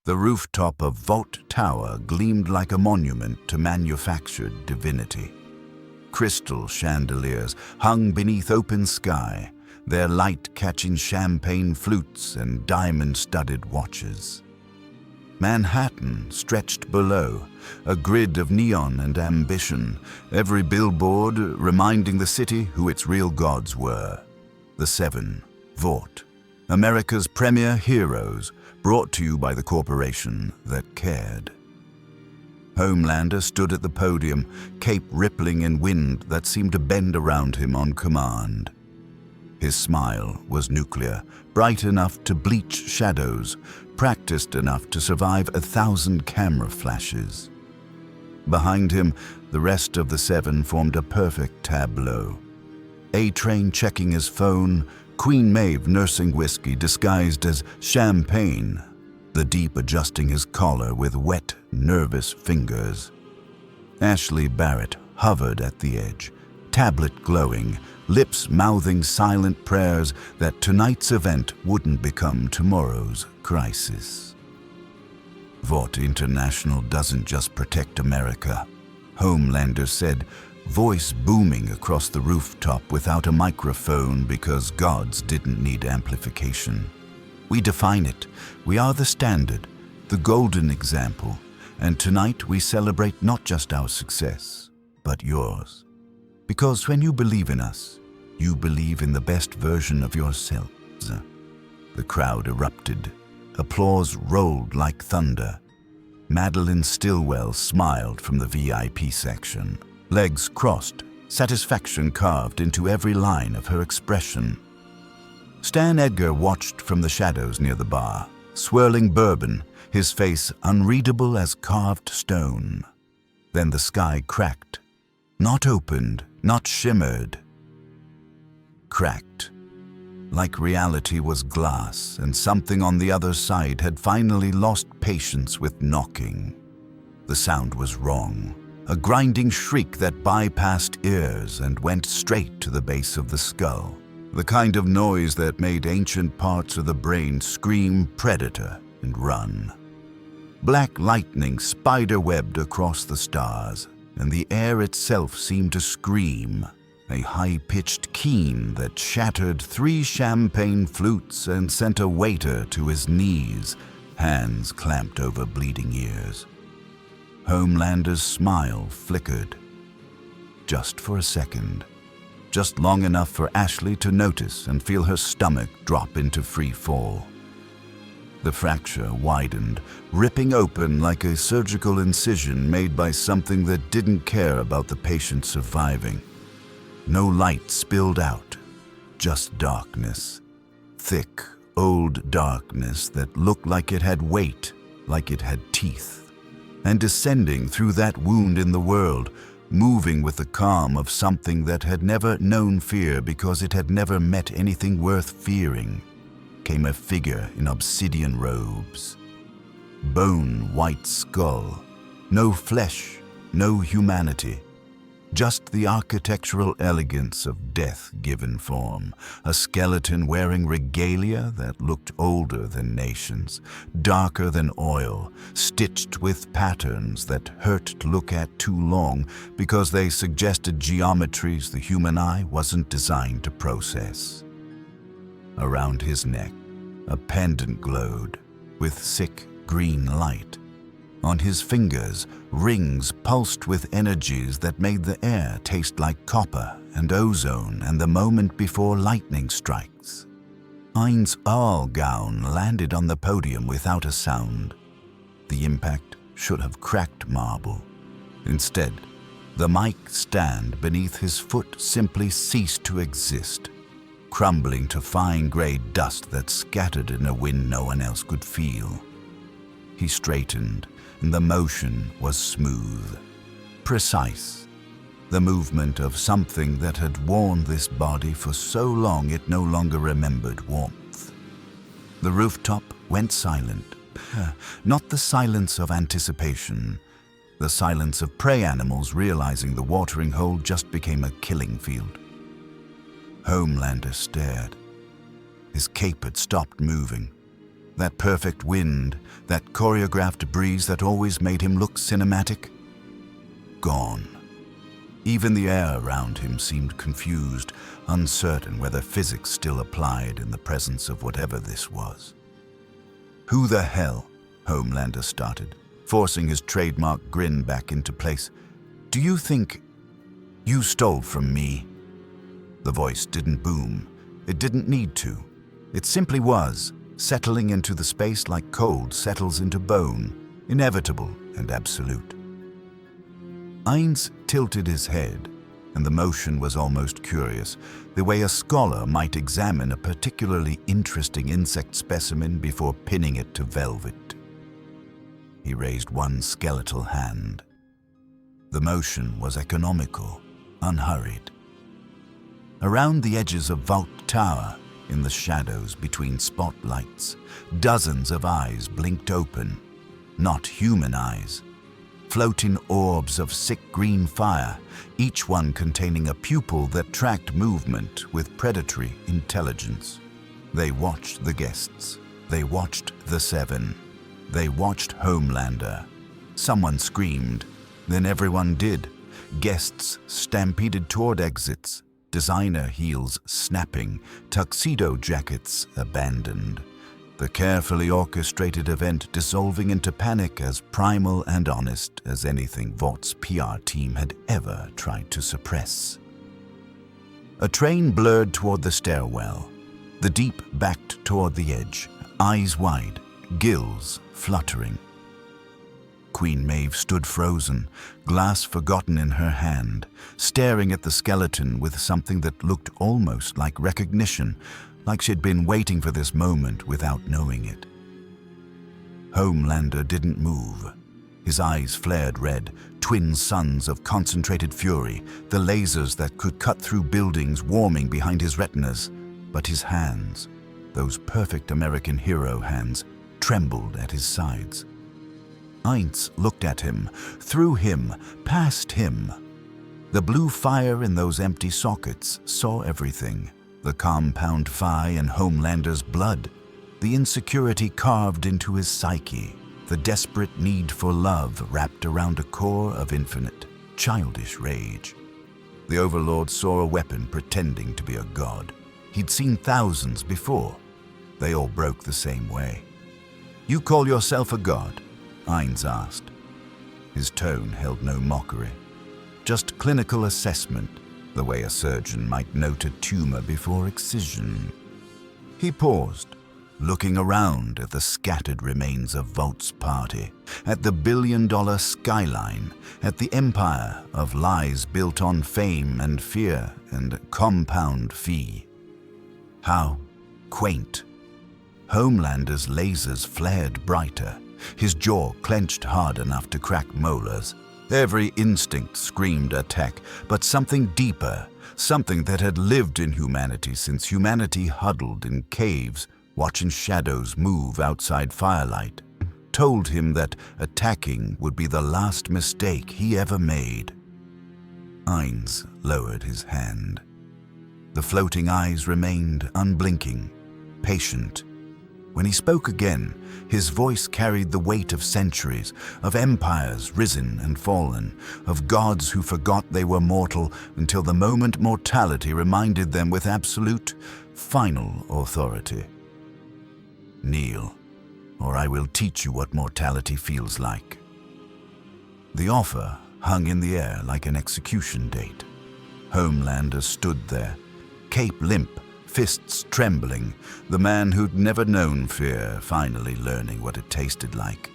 The rooftop of Vought Tower gleamed like a monument to manufactured divinity. Crystal chandeliers hung beneath open sky, their light catching champagne flutes and diamond-studded watches. Manhattan stretched below, a grid of neon and ambition, every billboard reminding the city who its real gods were. The Seven, Vought, America's premier heroes, brought to you by the corporation that cared. Homelander stood at the podium, cape rippling in wind that seemed to bend around him on command. His smile was nuclear, bright enough to bleach shadows, practiced enough to survive 1,000 camera flashes. Behind him, the rest of the Seven formed a perfect tableau. A-Train checking his phone, Queen Maeve nursing whiskey disguised as champagne, the Deep adjusting his collar with wet, nervous fingers. Ashley Barrett hovered at the edge, tablet glowing, lips mouthing silent prayers that tonight's event wouldn't become tomorrow's crisis. Vought International doesn't just protect America, Homelander said, voice booming across the rooftop without a microphone because gods didn't need amplification. We define it. We are the standard, the golden example, and tonight we celebrate not just our success, but yours. Because when you believe in us, you believe in the best version of yourselves. The crowd erupted. Applause rolled like thunder. Madeline Stillwell smiled from the VIP section. Legs crossed, satisfaction carved into every line of her expression. Stan Edgar watched from the shadows near the bar, swirling bourbon, his face unreadable as carved stone. Then the sky cracked. Not opened, not shimmered. Cracked. Like reality was glass, and something on the other side had finally lost patience with knocking. The sound was wrong. A grinding shriek that bypassed ears and went straight to the base of the skull. The kind of noise that made ancient parts of the brain scream predator and run. Black lightning spider-webbed across the stars, and the air itself seemed to scream, a high-pitched keen that shattered 3 champagne flutes and sent a waiter to his knees, hands clamped over bleeding ears. Homelander's smile flickered. Just for a second. Just long enough for Ashley to notice and feel her stomach drop into free fall. The fracture widened, ripping open like a surgical incision made by something that didn't care about the patient surviving. No light spilled out, just darkness. Thick, old darkness that looked like it had weight, like it had teeth. And descending through that wound in the world, moving with the calm of something that had never known fear because it had never met anything worth fearing, came a figure in obsidian robes. Bone-white skull, no flesh, no humanity. Just the architectural elegance of death given form, a skeleton wearing regalia that looked older than nations, darker than oil, stitched with patterns that hurt to look at too long because they suggested geometries the human eye wasn't designed to process. Around his neck, a pendant glowed with thick green light. On his fingers, rings pulsed with energies that made the air taste like copper and ozone and the moment before lightning strikes. Ainz Ooal Gown landed on the podium without a sound. The impact should have cracked marble. Instead, the mic stand beneath his foot simply ceased to exist, crumbling to fine gray dust that scattered in a wind no one else could feel. He straightened, and the motion was smooth, precise, the movement of something that had worn this body for so long it no longer remembered warmth. The rooftop went silent, not the silence of anticipation, the silence of prey animals realizing the watering hole just became a killing field. Homelander stared. His cape had stopped moving. That perfect wind, that choreographed breeze that always made him look cinematic? Gone. Even the air around him seemed confused, uncertain whether physics still applied in the presence of whatever this was. "Who the hell?" Homelander started, forcing his trademark grin back into place. "Do you think you stole from me?" The voice didn't boom. It didn't need to. It simply was, settling into the space like cold settles into bone, inevitable and absolute. Ainz tilted his head, and the motion was almost curious, the way a scholar might examine a particularly interesting insect specimen before pinning it to velvet. He raised one skeletal hand. The motion was economical, unhurried. Around the edges of Vought Tower, in the shadows between spotlights, dozens of eyes blinked open, not human eyes. Floating orbs of sick green fire, each one containing a pupil that tracked movement with predatory intelligence. They watched the guests. They watched the Seven. They watched Homelander. Someone screamed. Then everyone did. Guests stampeded toward exits, designer heels snapping, tuxedo jackets abandoned. The carefully orchestrated event dissolving into panic as primal and honest as anything Vought's PR team had ever tried to suppress. A train blurred toward the stairwell. The Deep backed toward the edge, eyes wide, gills fluttering. Queen Maeve stood frozen, glass forgotten in her hand, staring at the skeleton with something that looked almost like recognition, like she'd been waiting for this moment without knowing it. Homelander didn't move. His eyes flared red, twin suns of concentrated fury, the lasers that could cut through buildings warming behind his retinas. But his hands, those perfect American hero hands, trembled at his sides. Ainz looked at him, through him, past him. The blue fire in those empty sockets saw everything. The compound phi in Homelander's blood, the insecurity carved into his psyche, the desperate need for love wrapped around a core of infinite, childish rage. The Overlord saw a weapon pretending to be a god. He'd seen thousands before. They all broke the same way. "You call yourself a god?" Ainz asked. His tone held no mockery, just clinical assessment, the way a surgeon might note a tumor before excision. He paused, looking around at the scattered remains of Vaught's party, at the billion-dollar skyline, at the empire of lies built on fame and fear and compound fee. How quaint. Homelander's lasers flared brighter, his jaw clenched hard enough to crack molars. Every instinct screamed attack, but something deeper, something that had lived in humanity since humanity huddled in caves, watching shadows move outside firelight, told him that attacking would be the last mistake he ever made. Ainz lowered his hand. The floating eyes remained unblinking, patient. When he spoke again, his voice carried the weight of centuries, of empires risen and fallen, of gods who forgot they were mortal until the moment mortality reminded them with absolute, final authority. "Kneel, or I will teach you what mortality feels like." The offer hung in the air like an execution date. Homelander stood there, cape limp, fists trembling, the man who'd never known fear finally learning what it tasted like.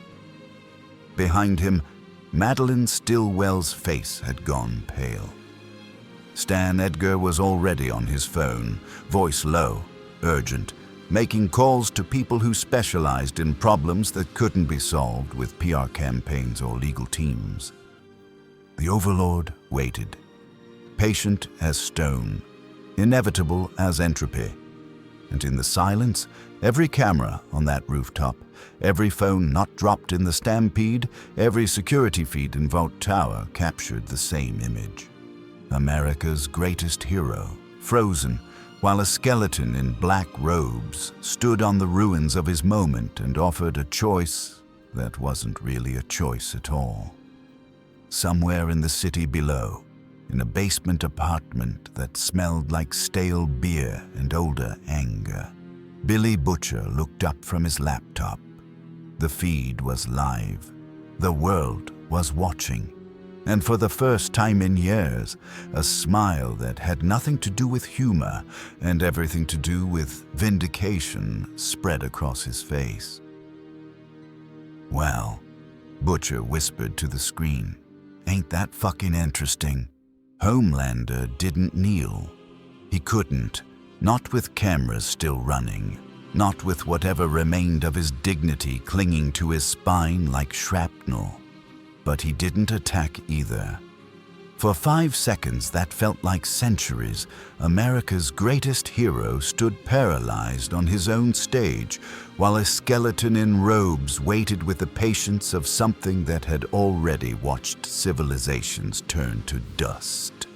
Behind him, Madeline Stillwell's face had gone pale. Stan Edgar was already on his phone, voice low, urgent, making calls to people who specialized in problems that couldn't be solved with PR campaigns or legal teams. The Overlord waited, patient as stone, inevitable as entropy. And in the silence, every camera on that rooftop, every phone not dropped in the stampede, every security feed in Vought Tower captured the same image. America's greatest hero, frozen, while a skeleton in black robes stood on the ruins of his moment and offered a choice that wasn't really a choice at all. Somewhere in the city below, in a basement apartment that smelled like stale beer and older anger, Billy Butcher looked up from his laptop. The feed was live. The world was watching. And for the first time in years, a smile that had nothing to do with humor and everything to do with vindication spread across his face. "Well," Butcher whispered to the screen, "ain't that fucking interesting? Homelander didn't kneel. He couldn't, not with cameras still running, not with whatever remained of his dignity clinging to his spine like shrapnel. But he didn't attack either. For 5 seconds that felt like centuries, America's greatest hero stood paralyzed on his own stage, while a skeleton in robes waited with the patience of something that had already watched civilizations turn to dust.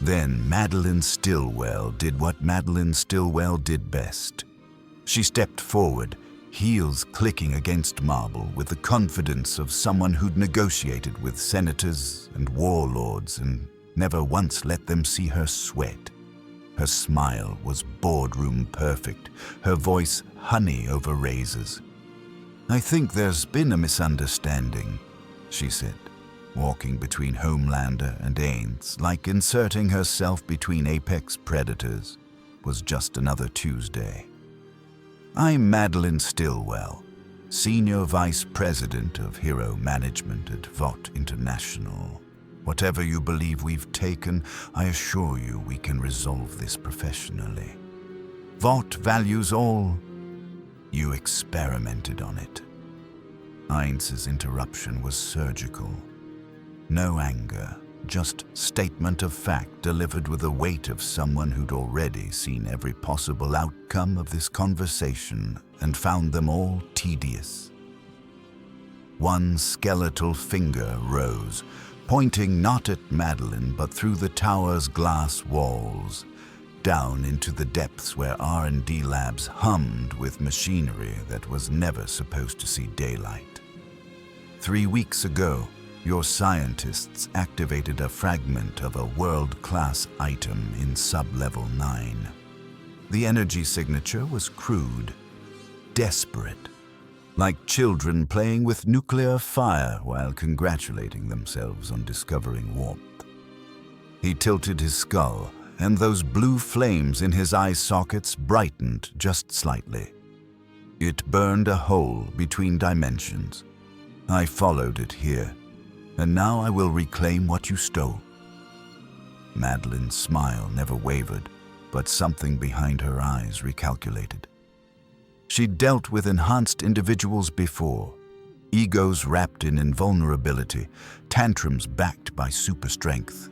Then Madeline Stillwell did what Madeline Stillwell did best. She stepped forward, heels clicking against marble with the confidence of someone who'd negotiated with senators and warlords and never once let them see her sweat. Her smile was boardroom perfect, her voice honey over razors. "I think there's been a misunderstanding," she said, walking between Homelander and Ainz, like inserting herself between apex predators was just another Tuesday. "I'm Madeline Stillwell, Senior Vice President of Hero Management at Vought International. Whatever you believe we've taken, I assure you we can resolve this professionally. Vought values all. You experimented on it." Ainz's interruption was surgical. No anger, just statement of fact delivered with the weight of someone who'd already seen every possible outcome of this conversation and found them all tedious. One skeletal finger rose, pointing not at Madeline but through the tower's glass walls, down into the depths where R&D labs hummed with machinery that was never supposed to see daylight. 3 weeks ago, your scientists activated a fragment of a world-class item in sub-level 9. The energy signature was crude, desperate, like children playing with nuclear fire while congratulating themselves on discovering warmth. He tilted his skull, and those blue flames in his eye sockets brightened just slightly. It burned a hole between dimensions. I followed it here, and now I will reclaim what you stole. Madeline's smile never wavered, but something behind her eyes recalculated. She'd dealt with enhanced individuals before, egos wrapped in invulnerability, tantrums backed by super strength.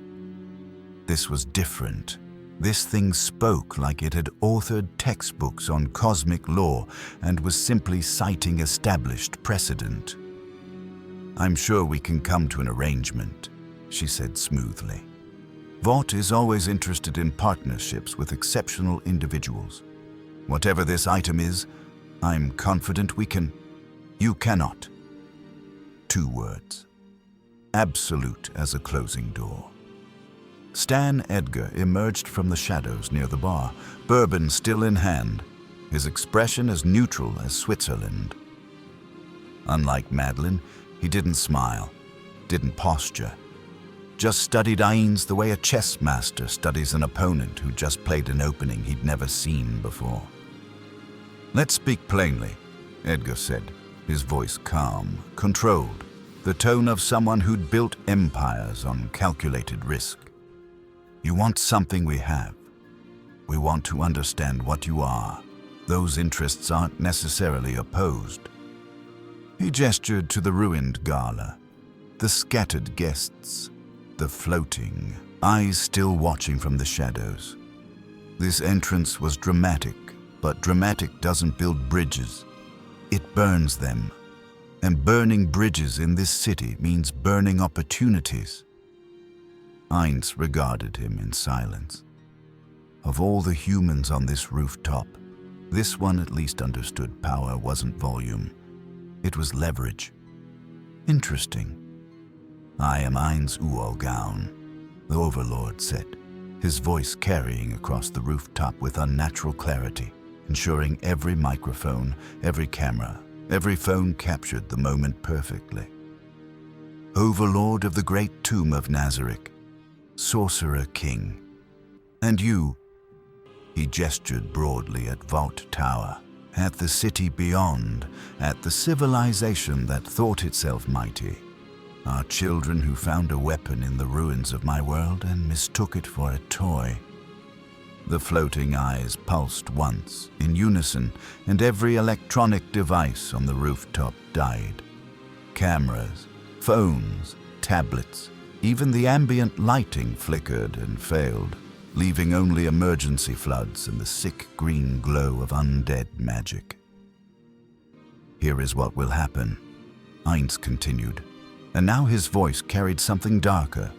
This was different. This thing spoke like it had authored textbooks on cosmic law and was simply citing established precedent. "I'm sure we can come to an arrangement," she said smoothly. "Vought is always interested in partnerships with exceptional individuals. Whatever this item is, I'm confident we can. You cannot." 2 words. Absolute as a closing door. Stan Edgar emerged from the shadows near the bar, bourbon still in hand, his expression as neutral as Switzerland. Unlike Madeline, he didn't smile, didn't posture, just studied Ainz the way a chess master studies an opponent who just played an opening he'd never seen before. "Let's speak plainly," Edgar said, his voice calm, controlled, the tone of someone who'd built empires on calculated risk. "You want something we have. We want to understand what you are. Those interests aren't necessarily opposed." He gestured to the ruined gala, the scattered guests, the floating, eyes still watching from the shadows. This entrance was dramatic, but dramatic doesn't build bridges. It burns them. And burning bridges in this city means burning opportunities. Ainz regarded him in silence. Of all the humans on this rooftop, this one at least understood power wasn't volume. It was leverage. Interesting. "I am Ainz Ooal Gown," the Overlord said, his voice carrying across the rooftop with unnatural clarity, ensuring every microphone, every camera, every phone captured the moment perfectly. "Overlord of the great tomb of Nazarick, Sorcerer King. And you," he gestured broadly at Vought Tower, at the city beyond, at the civilization that thought itself mighty, are children who found a weapon in the ruins of my world and mistook it for a toy. The floating eyes pulsed once, in unison, and every electronic device on the rooftop died. Cameras, phones, tablets, even the ambient lighting flickered and failed, leaving only emergency floods and the sick green glow of undead magic. "Here is what will happen," Ainz continued, and now his voice carried something darker,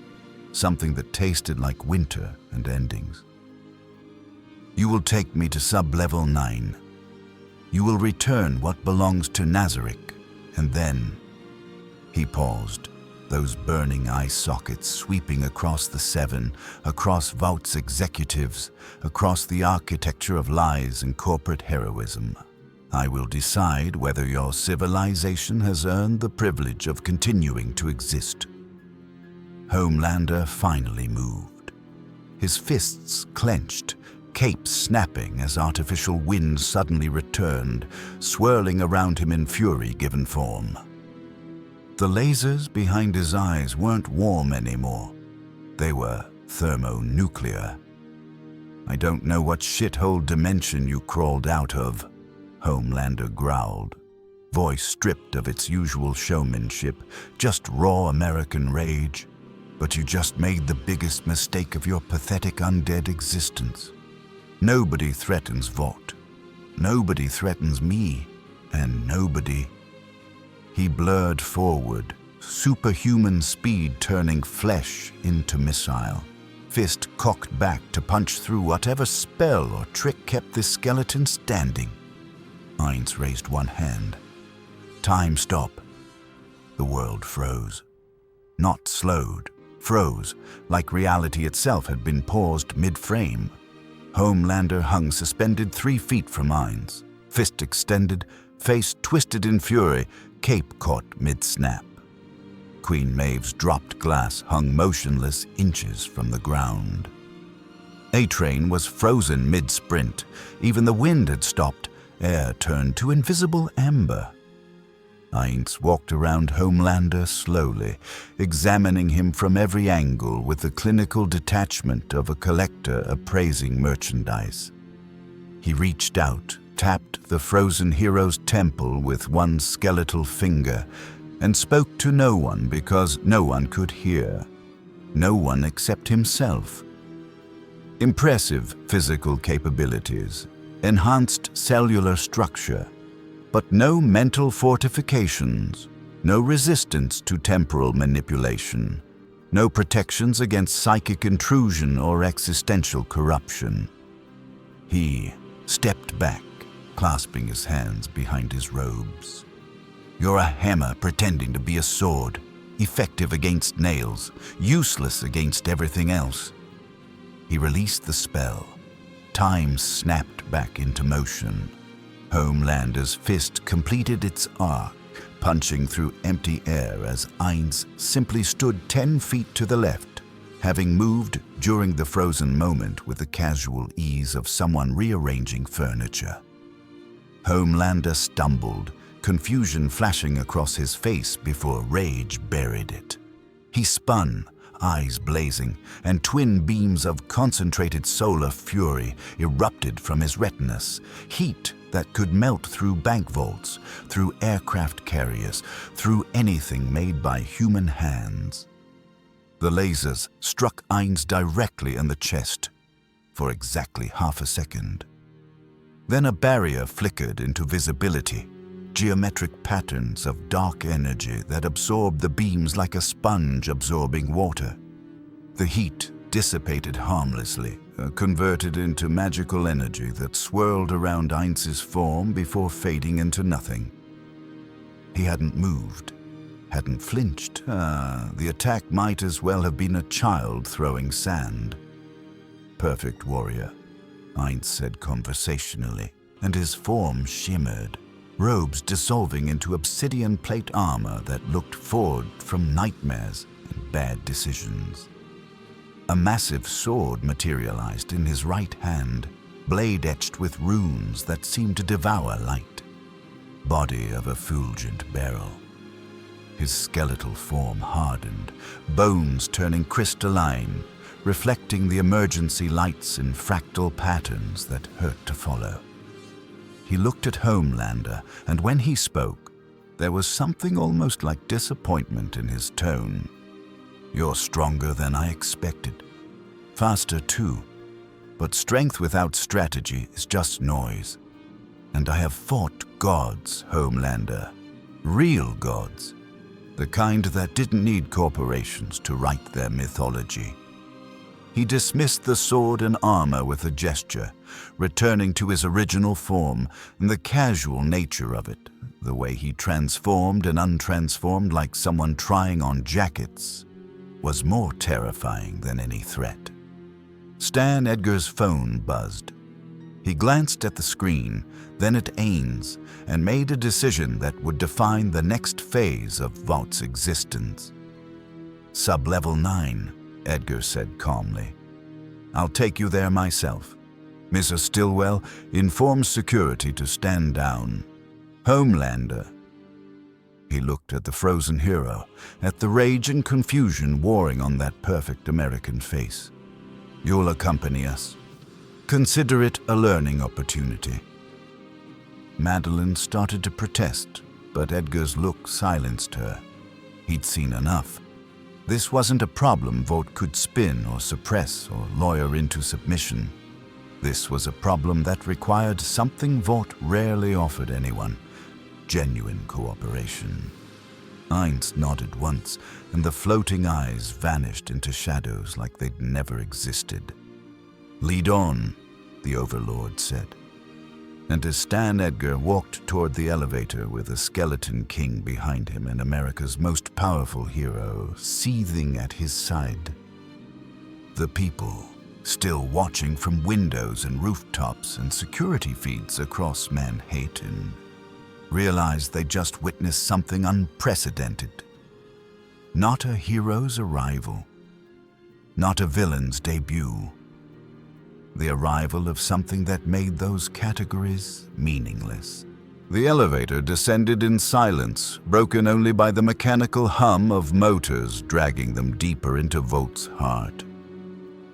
something that tasted like winter and endings. "You will take me to sub-level 9. You will return what belongs to Nazarick, and then..." He paused, those burning eye sockets sweeping across the Seven, across Vought's executives, across the architecture of lies and corporate heroism. "I will decide whether your civilization has earned the privilege of continuing to exist." Homelander finally moved. His fists clenched, cape snapping as artificial wind suddenly returned, swirling around him in fury given form. The lasers behind his eyes weren't warm anymore. They were thermonuclear. "I don't know what shithole dimension you crawled out of," Homelander growled, voice stripped of its usual showmanship, just raw American rage. "But you just made the biggest mistake of your pathetic undead existence. Nobody threatens Vought. Nobody threatens me. And nobody..." He blurred forward, superhuman speed turning flesh into missile, fist cocked back to punch through whatever spell or trick kept this skeleton standing. Ainz raised one hand. "Time stop." The world froze. Not slowed, froze, like reality itself had been paused mid-frame. Homelander hung suspended 3 feet from Ainz, fist extended, face twisted in fury, cape caught mid-snap. Queen Maeve's dropped glass hung motionless inches from the ground. A-Train was frozen mid-sprint. Even the wind had stopped, air turned to invisible amber. Ainz walked around Homelander slowly, examining him from every angle with the clinical detachment of a collector appraising merchandise. He reached out, tapped the frozen hero's temple with one skeletal finger, and spoke to no one because no one could hear. No one except himself. Impressive physical capabilities, enhanced cellular structure, but no mental fortifications, no resistance to temporal manipulation, no protections against psychic intrusion or existential corruption. He stepped back, clasping his hands behind his robes. "You're a hammer pretending to be a sword, effective against nails, useless against everything else." He released the spell. Time snapped back into motion. Homelander's fist completed its arc, punching through empty air as Ainz simply stood 10 feet to the left, having moved during the frozen moment with the casual ease of someone rearranging furniture. Homelander stumbled, confusion flashing across his face before rage buried it. He spun, eyes blazing, and twin beams of concentrated solar fury erupted from his retinas, heat that could melt through bank vaults, through aircraft carriers, through anything made by human hands. The lasers struck Ainz directly in the chest for exactly half a second. Then a barrier flickered into visibility, geometric patterns of dark energy that absorbed the beams like a sponge absorbing water. The heat dissipated harmlessly, converted into magical energy that swirled around Ainz's form before fading into nothing. He hadn't moved, hadn't flinched. The attack might as well have been a child throwing sand. "Perfect warrior," Ainz said conversationally, and his form shimmered, robes dissolving into obsidian plate armor that looked forged from nightmares and bad decisions. A massive sword materialized in his right hand, blade etched with runes that seemed to devour light. Body of effulgent beryl. His skeletal form hardened, bones turning crystalline, reflecting the emergency lights in fractal patterns that hurt to follow. He looked at Homelander, and when he spoke, there was something almost like disappointment in his tone. "You're stronger than I expected. Faster too. But strength without strategy is just noise. And I have fought gods, Homelander. Real gods. The kind that didn't need corporations to write their mythology." He dismissed the sword and armor with a gesture, returning to his original form and the casual nature of it, the way he transformed and untransformed like someone trying on jackets, was more terrifying than any threat. Stan Edgar's phone buzzed. He glanced at the screen, then at Ainz, and made a decision that would define the next phase of Vought's existence. "Sub-level 9, Edgar said calmly. "I'll take you there myself. Mrs. Stillwell, inform security to stand down. Homelander." He looked at the frozen hero, at the rage and confusion warring on that perfect American face. "You'll accompany us. Consider it a learning opportunity." Madeline started to protest, but Edgar's look silenced her. He'd seen enough. This wasn't a problem Vought could spin or suppress or lawyer into submission. This was a problem that required something Vought rarely offered anyone: genuine cooperation. Ainz nodded once, and the floating eyes vanished into shadows like they'd never existed. "Lead on," the Overlord said. And as Stan Edgar walked toward the elevator with a skeleton king behind him and America's most powerful hero seething at his side, the people, still watching from windows and rooftops and security feeds across Manhattan, realized they just witnessed something unprecedented. Not a hero's arrival, not a villain's debut. The arrival of something that made those categories meaningless. The elevator descended in silence, broken only by the mechanical hum of motors dragging them deeper into Vought's heart.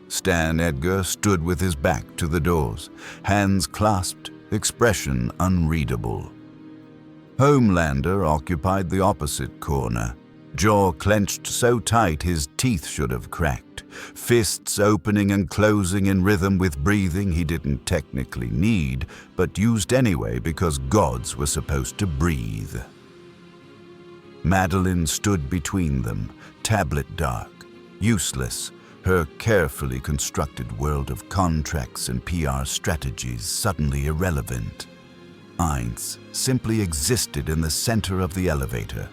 Stan Edgar stood with his back to the doors, hands clasped, expression unreadable. Homelander occupied the opposite corner, jaw clenched so tight his teeth should have cracked, fists opening and closing in rhythm with breathing he didn't technically need, but used anyway because gods were supposed to breathe. Madeline stood between them, tablet dark, useless, her carefully constructed world of contracts and PR strategies suddenly irrelevant. Ainz simply existed in the center of the elevator,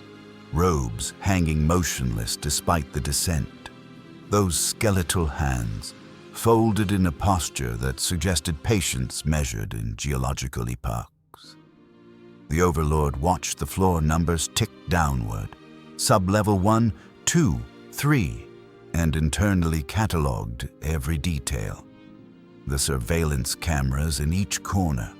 robes hanging motionless despite the descent. Those skeletal hands, folded in a posture that suggested patience measured in geological epochs. The Overlord watched the floor numbers tick downward, sub-level 1, 2, 3, and internally cataloged every detail. The surveillance cameras in each corner,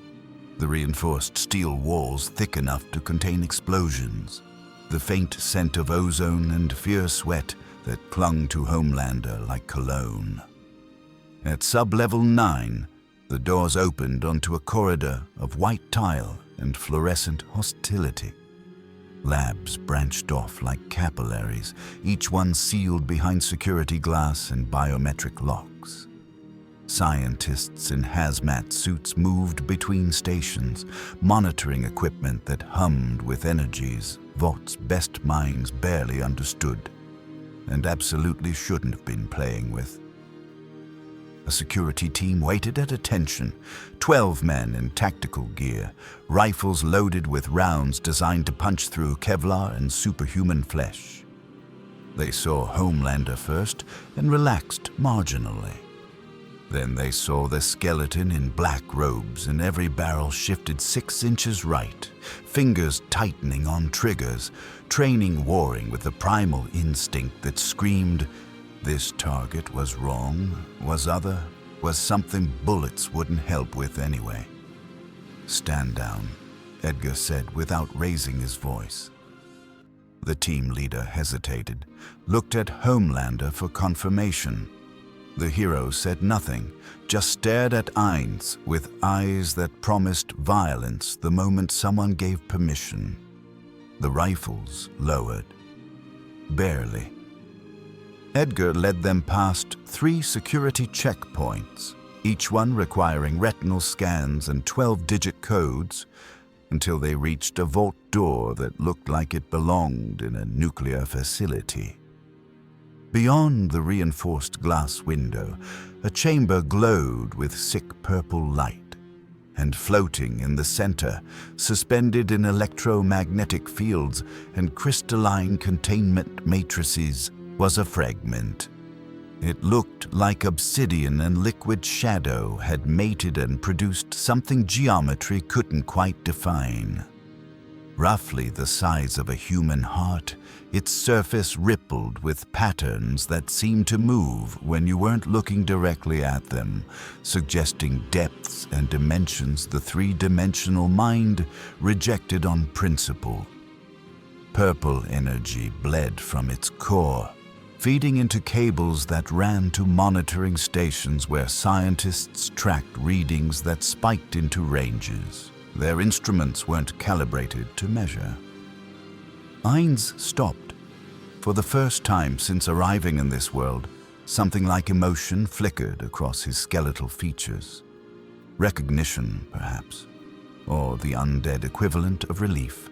the reinforced steel walls thick enough to contain explosions, the faint scent of ozone and fierce sweat that clung to Homelander like cologne. At sub-level 9, the doors opened onto a corridor of white tile and fluorescent hostility. Labs branched off like capillaries, each one sealed behind security glass and biometric locks. Scientists in hazmat suits moved between stations, monitoring equipment that hummed with energies Vought's best minds barely understood, and absolutely shouldn't have been playing with. A security team waited at attention, 12 men in tactical gear, rifles loaded with rounds designed to punch through Kevlar and superhuman flesh. They saw Homelander first and relaxed marginally. Then they saw the skeleton in black robes, and every barrel shifted 6 inches right, fingers tightening on triggers, training warring with the primal instinct that screamed, this target was wrong, was other, was something bullets wouldn't help with anyway. Stand down, Edgar said without raising his voice. The team leader hesitated, looked at Homelander for confirmation. The hero said nothing, just stared at Ainz with eyes that promised violence the moment someone gave permission. The rifles lowered. Barely. Edgar led them past 3 security checkpoints, each one requiring retinal scans and 12-digit codes, until they reached a vault door that looked like it belonged in a nuclear facility. Beyond the reinforced glass window, a chamber glowed with sick purple light, and floating in the center, suspended in electromagnetic fields and crystalline containment matrices, was a fragment. It looked like obsidian and liquid shadow had mated and produced something geometry couldn't quite define. Roughly the size of a human heart, its surface rippled with patterns that seemed to move when you weren't looking directly at them, suggesting depths and dimensions the three-dimensional mind rejected on principle. Purple energy bled from its core, feeding into cables that ran to monitoring stations where scientists tracked readings that spiked into ranges. Their instruments weren't calibrated to measure. Ainz stopped. For the first time since arriving in this world, something like emotion flickered across his skeletal features. Recognition, perhaps, or the undead equivalent of relief.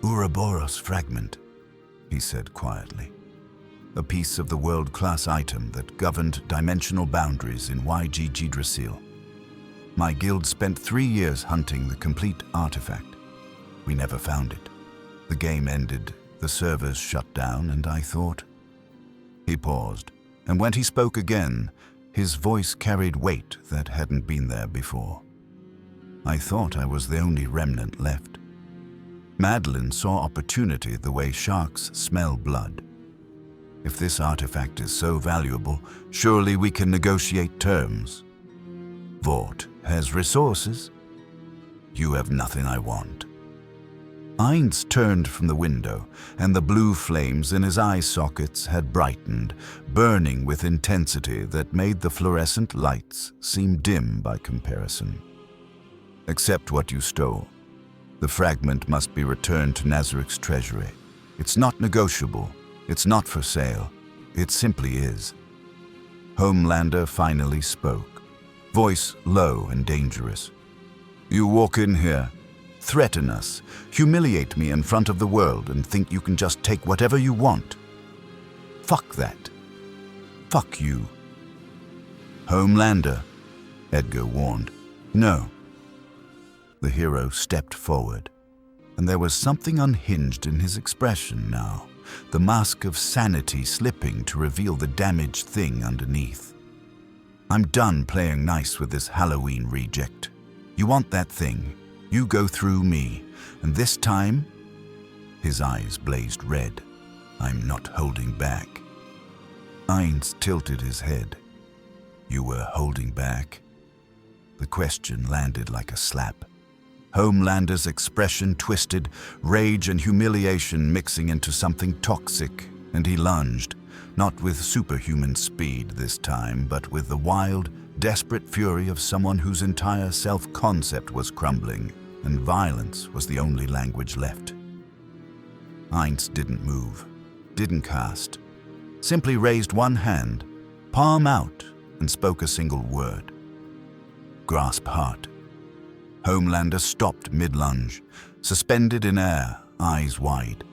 Ouroboros fragment, he said quietly. A piece of the world-class item that governed dimensional boundaries in YG Yggdrasil. My guild spent 3 years hunting the complete artifact. We never found it. The game ended, the servers shut down, and I thought... He paused, and when he spoke again, his voice carried weight that hadn't been there before. I thought I was the only remnant left. Madeline saw opportunity the way sharks smell blood. If this artifact is so valuable, surely we can negotiate terms. Vought has resources. You have nothing I want. Ainz turned from the window, and the blue flames in his eye sockets had brightened, burning with intensity that made the fluorescent lights seem dim by comparison. Accept what you stole. The fragment must be returned to Nazaryk's treasury. It's not negotiable. It's not for sale. It simply is. Homelander finally spoke, voice low and dangerous. You walk in here, threaten us, humiliate me in front of the world, and think you can just take whatever you want. Fuck that. Fuck you. Homelander, Edgar warned. No. The hero stepped forward, and there was something unhinged in his expression now, the mask of sanity slipping to reveal the damaged thing underneath. I'm done playing nice with this Halloween reject. You want that thing, you go through me, and this time, his eyes blazed red. I'm not holding back. Ainz tilted his head. You were holding back? The question landed like a slap. Homelander's expression twisted, rage and humiliation mixing into something toxic, and he lunged, not with superhuman speed this time, but with the wild, desperate fury of someone whose entire self-concept was crumbling, and violence was the only language left. Ainz didn't move, didn't cast, simply raised one hand, palm out, and spoke a single word. Grasp heart. Homelander stopped mid-lunge, suspended in air, eyes wide.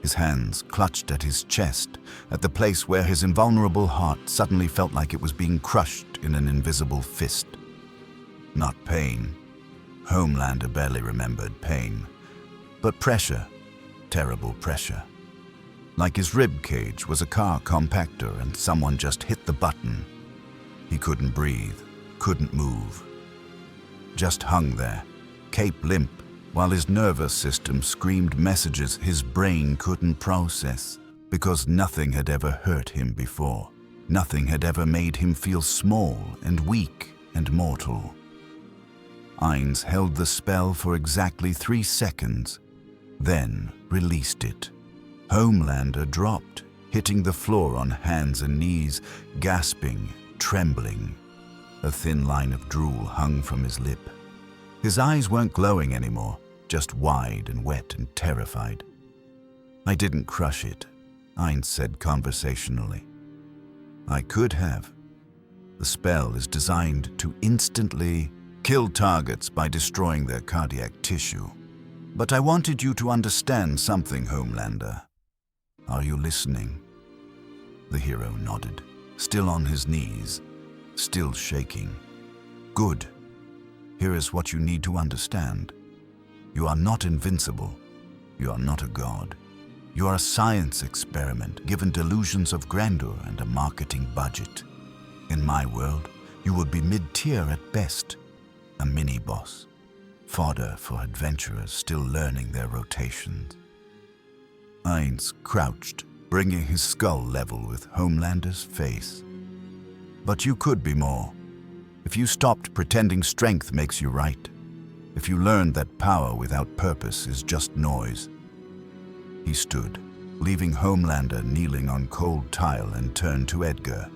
His hands clutched at his chest, at the place where his invulnerable heart suddenly felt like it was being crushed in an invisible fist. Not pain. Homelander barely remembered pain. But pressure. Terrible pressure. Like his rib cage was a car compactor and someone just hit the button. He couldn't breathe, couldn't move. Just hung there, cape limp, while his nervous system screamed messages his brain couldn't process, because nothing had ever hurt him before. Nothing had ever made him feel small and weak and mortal. Ainz held the spell for exactly 3 seconds, then released it. Homelander dropped, hitting the floor on hands and knees, gasping, trembling. A thin line of drool hung from his lip. His eyes weren't glowing anymore, just wide and wet and terrified. "I didn't crush it," Ainz said conversationally. "I could have. The spell is designed to instantly kill targets by destroying their cardiac tissue. But I wanted you to understand something, Homelander. Are you listening?" The hero nodded, still on his knees, still shaking. "Good. Here is what you need to understand. You are not invincible. You are not a god. You are a science experiment given delusions of grandeur and a marketing budget. In my world, you would be mid-tier at best, a mini-boss, fodder for adventurers still learning their rotations." Ainz crouched, bringing his skull level with Homelander's face. "But you could be more. If you stopped pretending strength makes you right. If you learned that power without purpose is just noise." He stood, leaving Homelander kneeling on cold tile, and turned to Edgar.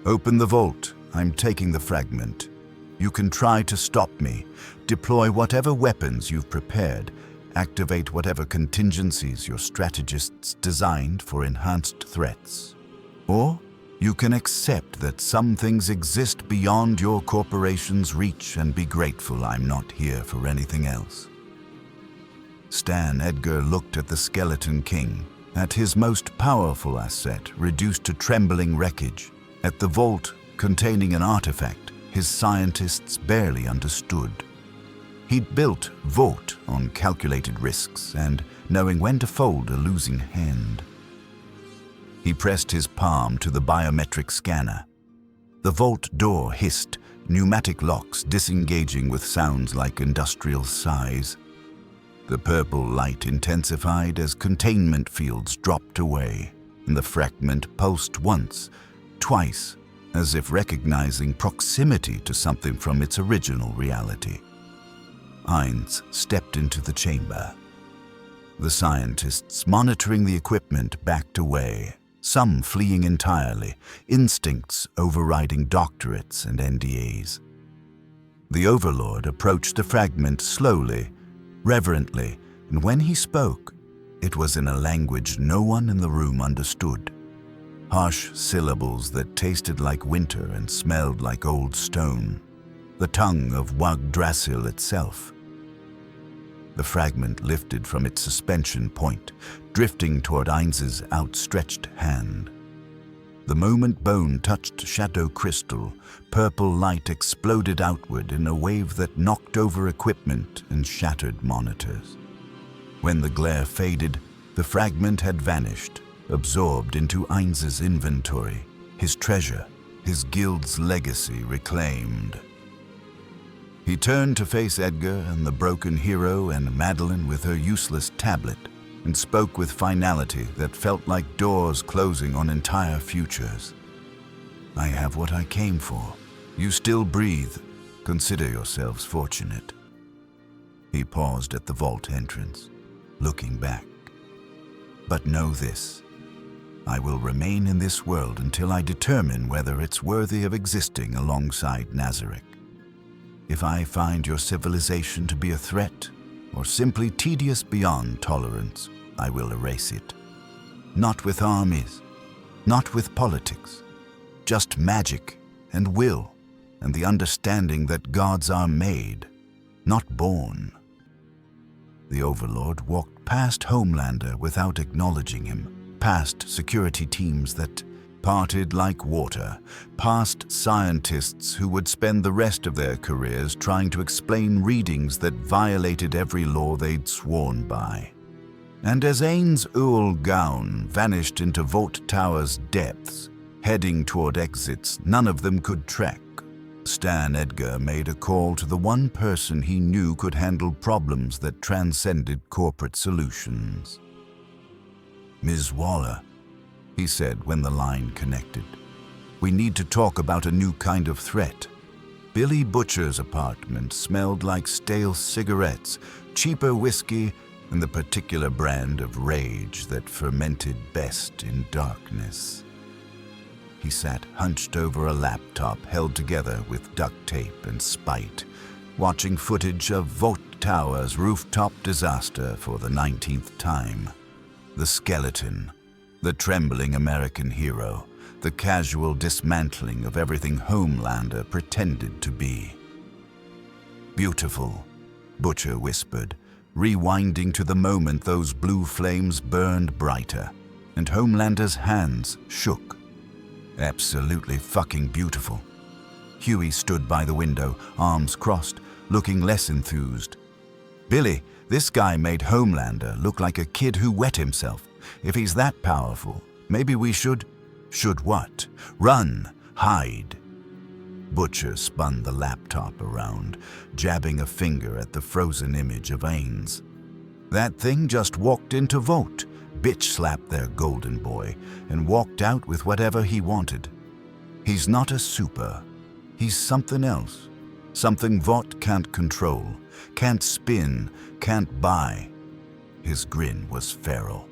"Open the vault. I'm taking the fragment. You can try to stop me, deploy whatever weapons you've prepared, activate whatever contingencies your strategists designed for enhanced threats. Or you can accept that some things exist beyond your corporation's reach and be grateful I'm not here for anything else." Edgar looked at the Skeleton King, at his most powerful asset reduced to trembling wreckage, at the vault containing an artifact his scientists barely understood. He'd built Vought on calculated risks and knowing when to fold a losing hand. He pressed his palm to the biometric scanner. The vault door hissed, pneumatic locks disengaging with sounds like industrial sighs. The purple light intensified as containment fields dropped away, and the fragment pulsed once, twice, as if recognizing proximity to something from its original reality. Ainz stepped into the chamber. The scientists monitoring the equipment backed away, some fleeing entirely, instincts overriding doctorates and NDAs. The Overlord approached the fragment slowly, reverently, and when he spoke, it was in a language no one in the room understood. Harsh syllables that tasted like winter and smelled like old stone, the tongue of Yggdrasil itself. The fragment lifted from its suspension point, drifting toward Ainz's outstretched hand. The moment bone touched shadow crystal, purple light exploded outward in a wave that knocked over equipment and shattered monitors. When the glare faded, the fragment had vanished, absorbed into Ainz's inventory, his treasure, his guild's legacy reclaimed. He turned to face Edgar and the broken hero and Madeline with her useless tablet, and spoke with finality that felt like doors closing on entire futures. "I have what I came for. You still breathe. Consider yourselves fortunate." He paused at the vault entrance, looking back. "But know this. I will remain in this world until I determine whether it's worthy of existing alongside Nazarick. If I find your civilization to be a threat, or simply tedious beyond tolerance, I will erase it. Not with armies, not with politics, just magic and will, and the understanding that gods are made, not born." The Overlord walked past Homelander without acknowledging him, past security teams that parted like water, past scientists who would spend the rest of their careers trying to explain readings that violated every law they'd sworn by. And as Ainz Ooal Gown vanished into Vought Tower's depths, heading toward exits none of them could track, Stan Edgar made a call to the one person he knew could handle problems that transcended corporate solutions. "Ms. Waller," he said when the line connected, "we need to talk about a new kind of threat." Billy Butcher's apartment smelled like stale cigarettes, cheaper whiskey, and the particular brand of rage that fermented best in darkness. He sat hunched over a laptop held together with duct tape and spite, watching footage of Vought Tower's rooftop disaster for the 19th time. The skeleton, the trembling American hero, the casual dismantling of everything Homelander pretended to be. "Beautiful," Butcher whispered, rewinding to the moment those blue flames burned brighter, and Homelander's hands shook. "Absolutely fucking beautiful." Huey stood by the window, arms crossed, looking less enthused. "Billy, this guy made Homelander look like a kid who wet himself. If he's that powerful, maybe we should..." "Should what? Run, hide." Butcher spun the laptop around, jabbing a finger at the frozen image of Ainz. "That thing just walked into Vought, bitch-slapped their golden boy, and walked out with whatever he wanted. He's not a super. He's something else. Something Vought can't control, can't spin, can't buy." His grin was feral.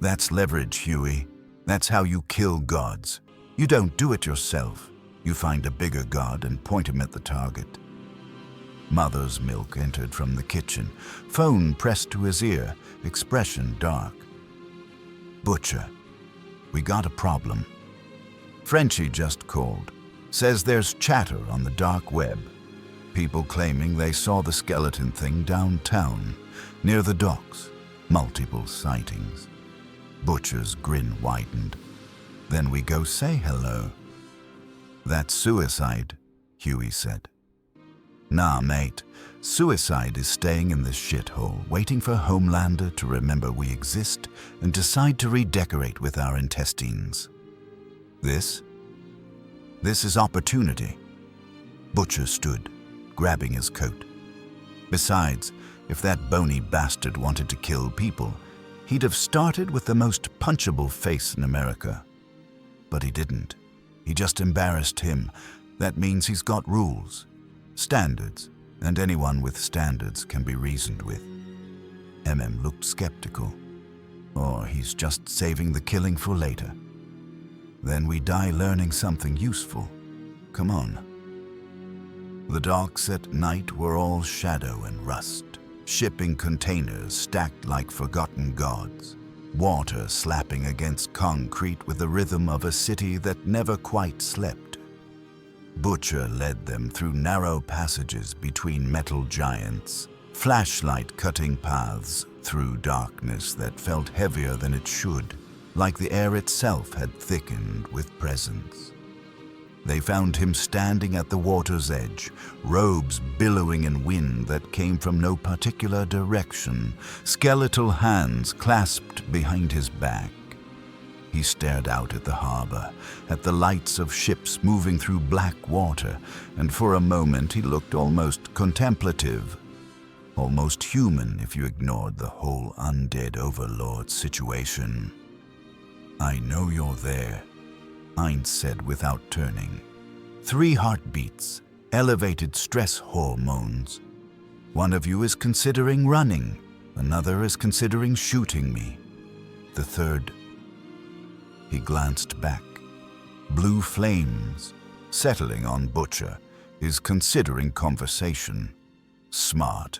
"That's leverage, Huey. That's how you kill gods. You don't do it yourself. You find a bigger god and point him at the target." Mother's milk entered from the kitchen, phone pressed to his ear, expression dark. "Butcher, we got a problem. Frenchie just called. Says there's chatter on the dark web. People claiming they saw the skeleton thing downtown, near the docks. Multiple sightings." Butcher's grin widened. "Then we go say hello." "That's suicide," Huey said. "Nah, mate. Suicide is staying in this shithole, waiting for Homelander to remember we exist and decide to redecorate with our intestines. This is opportunity." Butcher stood, grabbing his coat. "Besides, if that bony bastard wanted to kill people, he'd have started with the most punchable face in America. But he didn't. He just embarrassed him. That means he's got rules, standards, and anyone with standards can be reasoned with." Looked skeptical. "Or he's just saving the killing for later. Then we die learning something useful. Come on." The docks at night were all shadow and rust, shipping containers stacked like forgotten gods, water slapping against concrete with the rhythm of a city that never quite slept. Butcher led them through narrow passages between metal giants, flashlight cutting paths through darkness that felt heavier than it should, like the air itself had thickened with presence. They found him standing at the water's edge, robes billowing in wind that came from no particular direction, skeletal hands clasped behind his back. He stared out at the harbor, at the lights of ships moving through black water, and for a moment he looked almost contemplative, almost human if you ignored the whole undead Overlord situation. "I know you're there," Ainz said without turning. 3 heartbeats, elevated stress hormones. One of you is considering running, another is considering shooting me. The third... He glanced back. Blue flames, settling on Butcher, is considering conversation. Smart.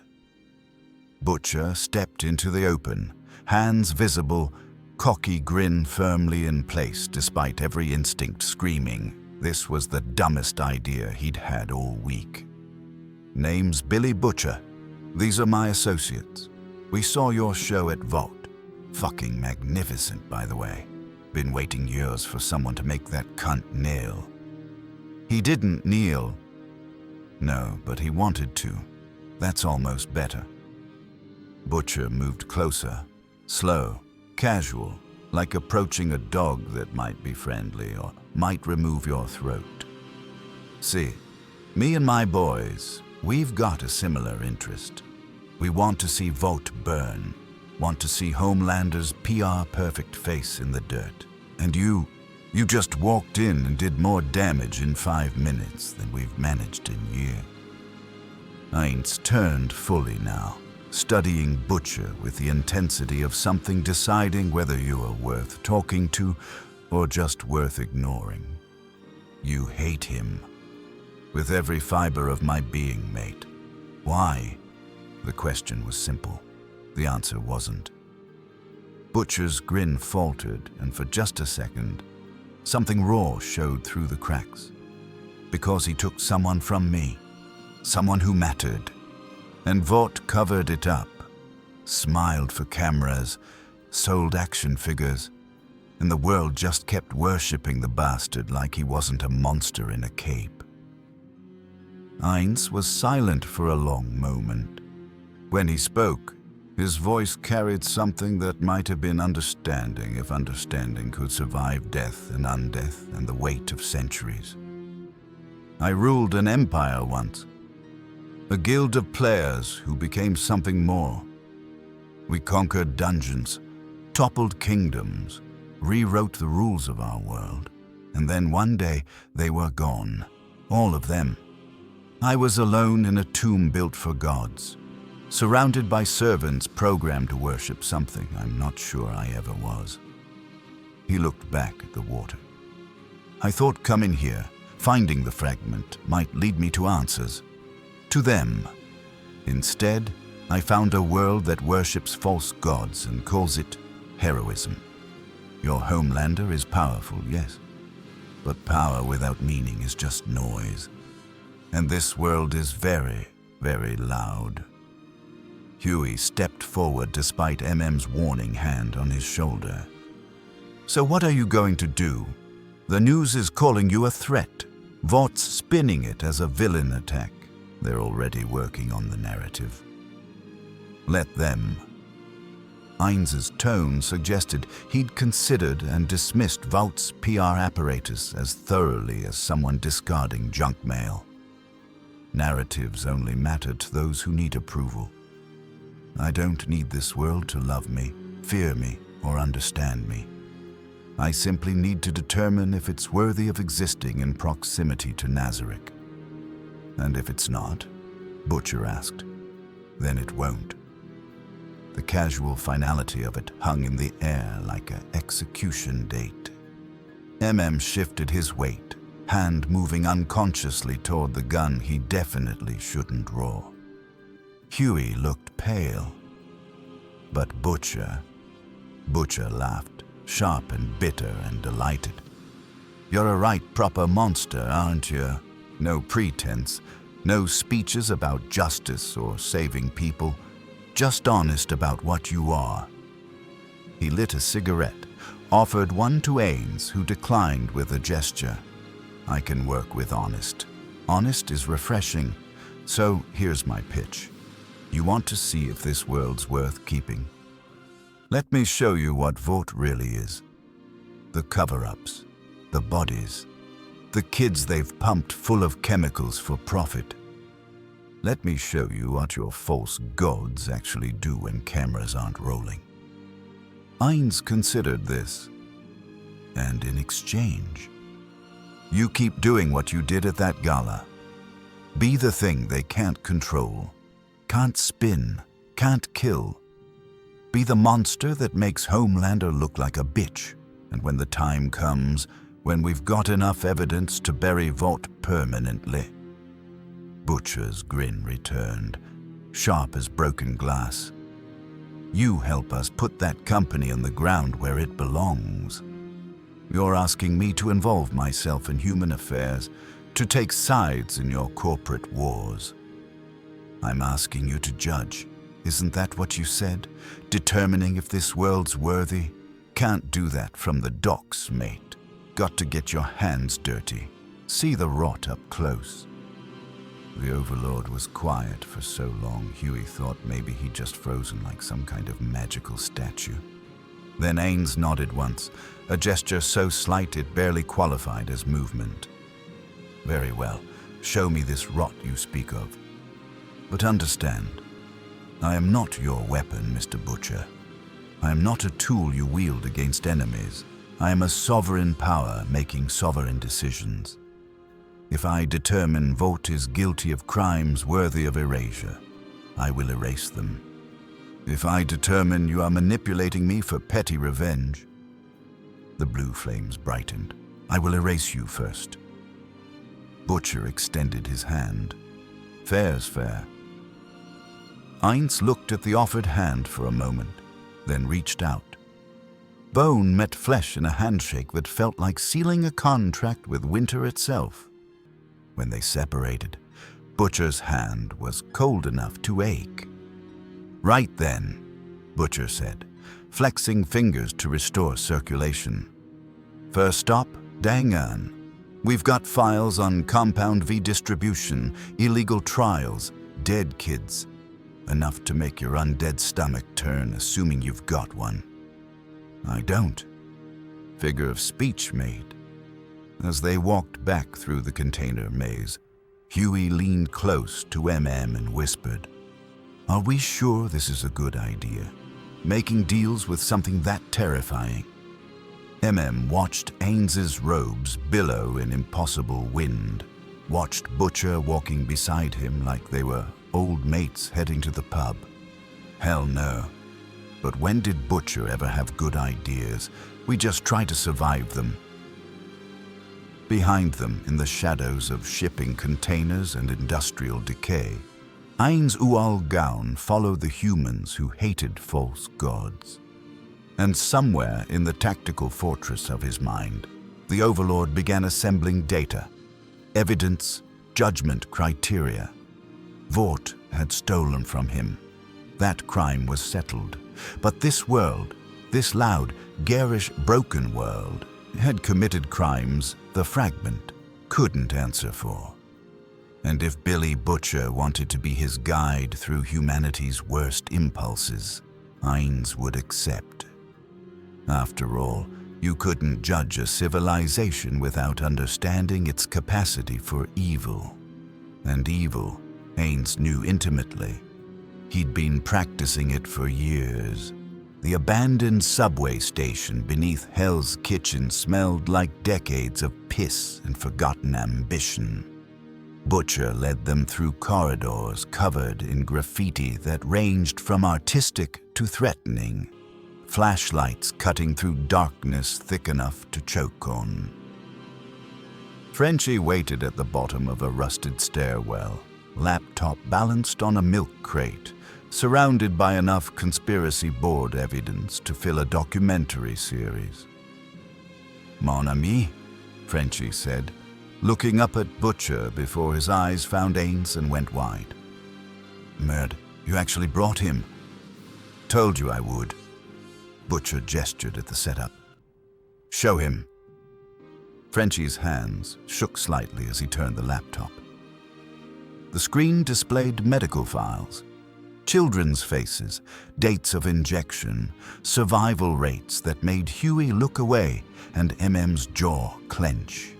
Butcher stepped into the open, hands visible, cocky grin firmly in place despite every instinct screaming. This was the dumbest idea he'd had all week. "Name's Billy Butcher. These are my associates. We saw your show at Vought. Fucking magnificent, by the way. Been waiting years for someone to make that cunt kneel. He didn't kneel. No, but he wanted to. That's almost better. Butcher moved closer, slow, casual, like approaching a dog that might be friendly or might remove your throat. See, me and my boys, we've got a similar interest. We want to see Vought burn, want to see Homelander's PR perfect face in the dirt. And you just walked in and did more damage in 5 minutes than we've managed in years. Ainz turned fully now, studying Butcher with the intensity of something deciding whether you are worth talking to or just worth ignoring. You hate him. With every fiber of my being, mate. Why? The question was simple. The answer wasn't. Butcher's grin faltered, and for just a second, something raw showed through the cracks. Because he took someone from me. Someone who mattered. And Vought covered it up. Smiled for cameras, sold action figures, and the world just kept worshipping the bastard like he wasn't a monster in a cape. Ainz was silent for a long moment. When he spoke, his voice carried something that might have been understanding if understanding could survive death and undeath and the weight of centuries. I ruled an empire once. A guild of players who became something more. We conquered dungeons, toppled kingdoms, rewrote the rules of our world, and then one day they were gone, all of them. I was alone in a tomb built for gods, surrounded by servants programmed to worship something I'm not sure I ever was. He looked back at the water. I thought coming here, finding the fragment, might lead me to answers. To them. Instead, I found a world that worships false gods and calls it heroism. Your Homelander is powerful, yes, but power without meaning is just noise. And this world is very, very loud. Huey stepped forward despite MM's warning hand on his shoulder. So what are you going to do? The news is calling you a threat. Vought's spinning it as a villain attack. They're already working on the narrative. Let them. Ainz's tone suggested he'd considered and dismissed Vought's PR apparatus as thoroughly as someone discarding junk mail. Narratives only matter to those who need approval. I don't need this world to love me, fear me, or understand me. I simply need to determine if it's worthy of existing in proximity to Nazarick. And if it's not, Butcher asked, then it won't. The casual finality of it hung in the air like an execution date. Shifted his weight, hand moving unconsciously toward the gun he definitely shouldn't draw. Huey looked pale. But Butcher laughed, sharp and bitter and delighted. You're a right proper monster, aren't you? No pretense, no speeches about justice or saving people, just honest about what you are. He lit a cigarette, offered one to Ainz, who declined with a gesture. I can work with honest. Honest is refreshing. So here's my pitch. You want to see if this world's worth keeping? Let me show you what Vought really is. The cover-ups, the bodies, the kids they've pumped full of chemicals for profit. Let me show you what your false gods actually do when cameras aren't rolling. Ainz considered this, and in exchange, you keep doing what you did at that gala. Be the thing they can't control, can't spin, can't kill. Be the monster that makes Homelander look like a bitch, and when the time comes, when we've got enough evidence to bury Vought permanently. Butcher's grin returned, sharp as broken glass. You help us put that company on the ground where it belongs. You're asking me to involve myself in human affairs, to take sides in your corporate wars. I'm asking you to judge, Isn't that what you said? Determining if this world's worthy? Can't do that from the docks, mate. Got to get your hands dirty. See the rot up close. The Overlord was quiet for so long, Huey thought maybe he'd just frozen like some kind of magical statue. Then Ainz nodded once, a gesture so slight it barely qualified as movement. Very well, show me this rot you speak of. But understand, I am not your weapon, Mr. Butcher. I am not a tool you wield against enemies. I am a sovereign power making sovereign decisions. If I determine Vought is guilty of crimes worthy of erasure, I will erase them. If I determine you are manipulating me for petty revenge, the blue flames brightened. I will erase you first. Butcher extended his hand. Fair's fair. Ainz looked at the offered hand for a moment, then reached out. Bone met flesh in a handshake that felt like sealing a contract with winter itself. When they separated, Butcher's hand was cold enough to ache. Right then, Butcher said, flexing fingers to restore circulation. First stop, Dangan. We've got files on Compound V distribution, illegal trials, dead kids. Enough to make your undead stomach turn, assuming you've got one. I don't. Figure of speech made. As they walked back through the container maze, Huey leaned close to MM and whispered, "Are we sure this is a good idea? Making deals with something that terrifying?" MM watched Ainz's robes billow in impossible wind, watched Butcher walking beside him like they were old mates heading to the pub. Hell no. But when did Butcher ever have good ideas? We just try to survive them. Behind them, in the shadows of shipping containers and industrial decay, Ainz Ooal Gown followed the humans who hated false gods. And somewhere in the tactical fortress of his mind, the Overlord began assembling data, evidence, judgment criteria. Vought had stolen from him. That crime was settled. But this world, this loud, garish, broken world, had committed crimes the Fragment couldn't answer for. And if Billy Butcher wanted to be his guide through humanity's worst impulses, Ainz would accept. After all, you couldn't judge a civilization without understanding its capacity for evil. And evil, Ainz knew intimately. He'd been practicing it for years. The abandoned subway station beneath Hell's Kitchen smelled like decades of piss and forgotten ambition. Butcher led them through corridors covered in graffiti that ranged from artistic to threatening, flashlights cutting through darkness thick enough to choke on. Frenchie waited at the bottom of a rusted stairwell, laptop balanced on a milk crate, surrounded by enough conspiracy board evidence to fill a documentary series. "Mon ami," Frenchie said, looking up at Butcher before his eyes found Ainz and went wide. "Merd, you actually brought him." "Told you I would." Butcher gestured at the setup. "Show him." Frenchie's hands shook slightly as he turned the laptop. The screen displayed medical files, children's faces, dates of injection, survival rates that made Huey look away and MM's jaw clench.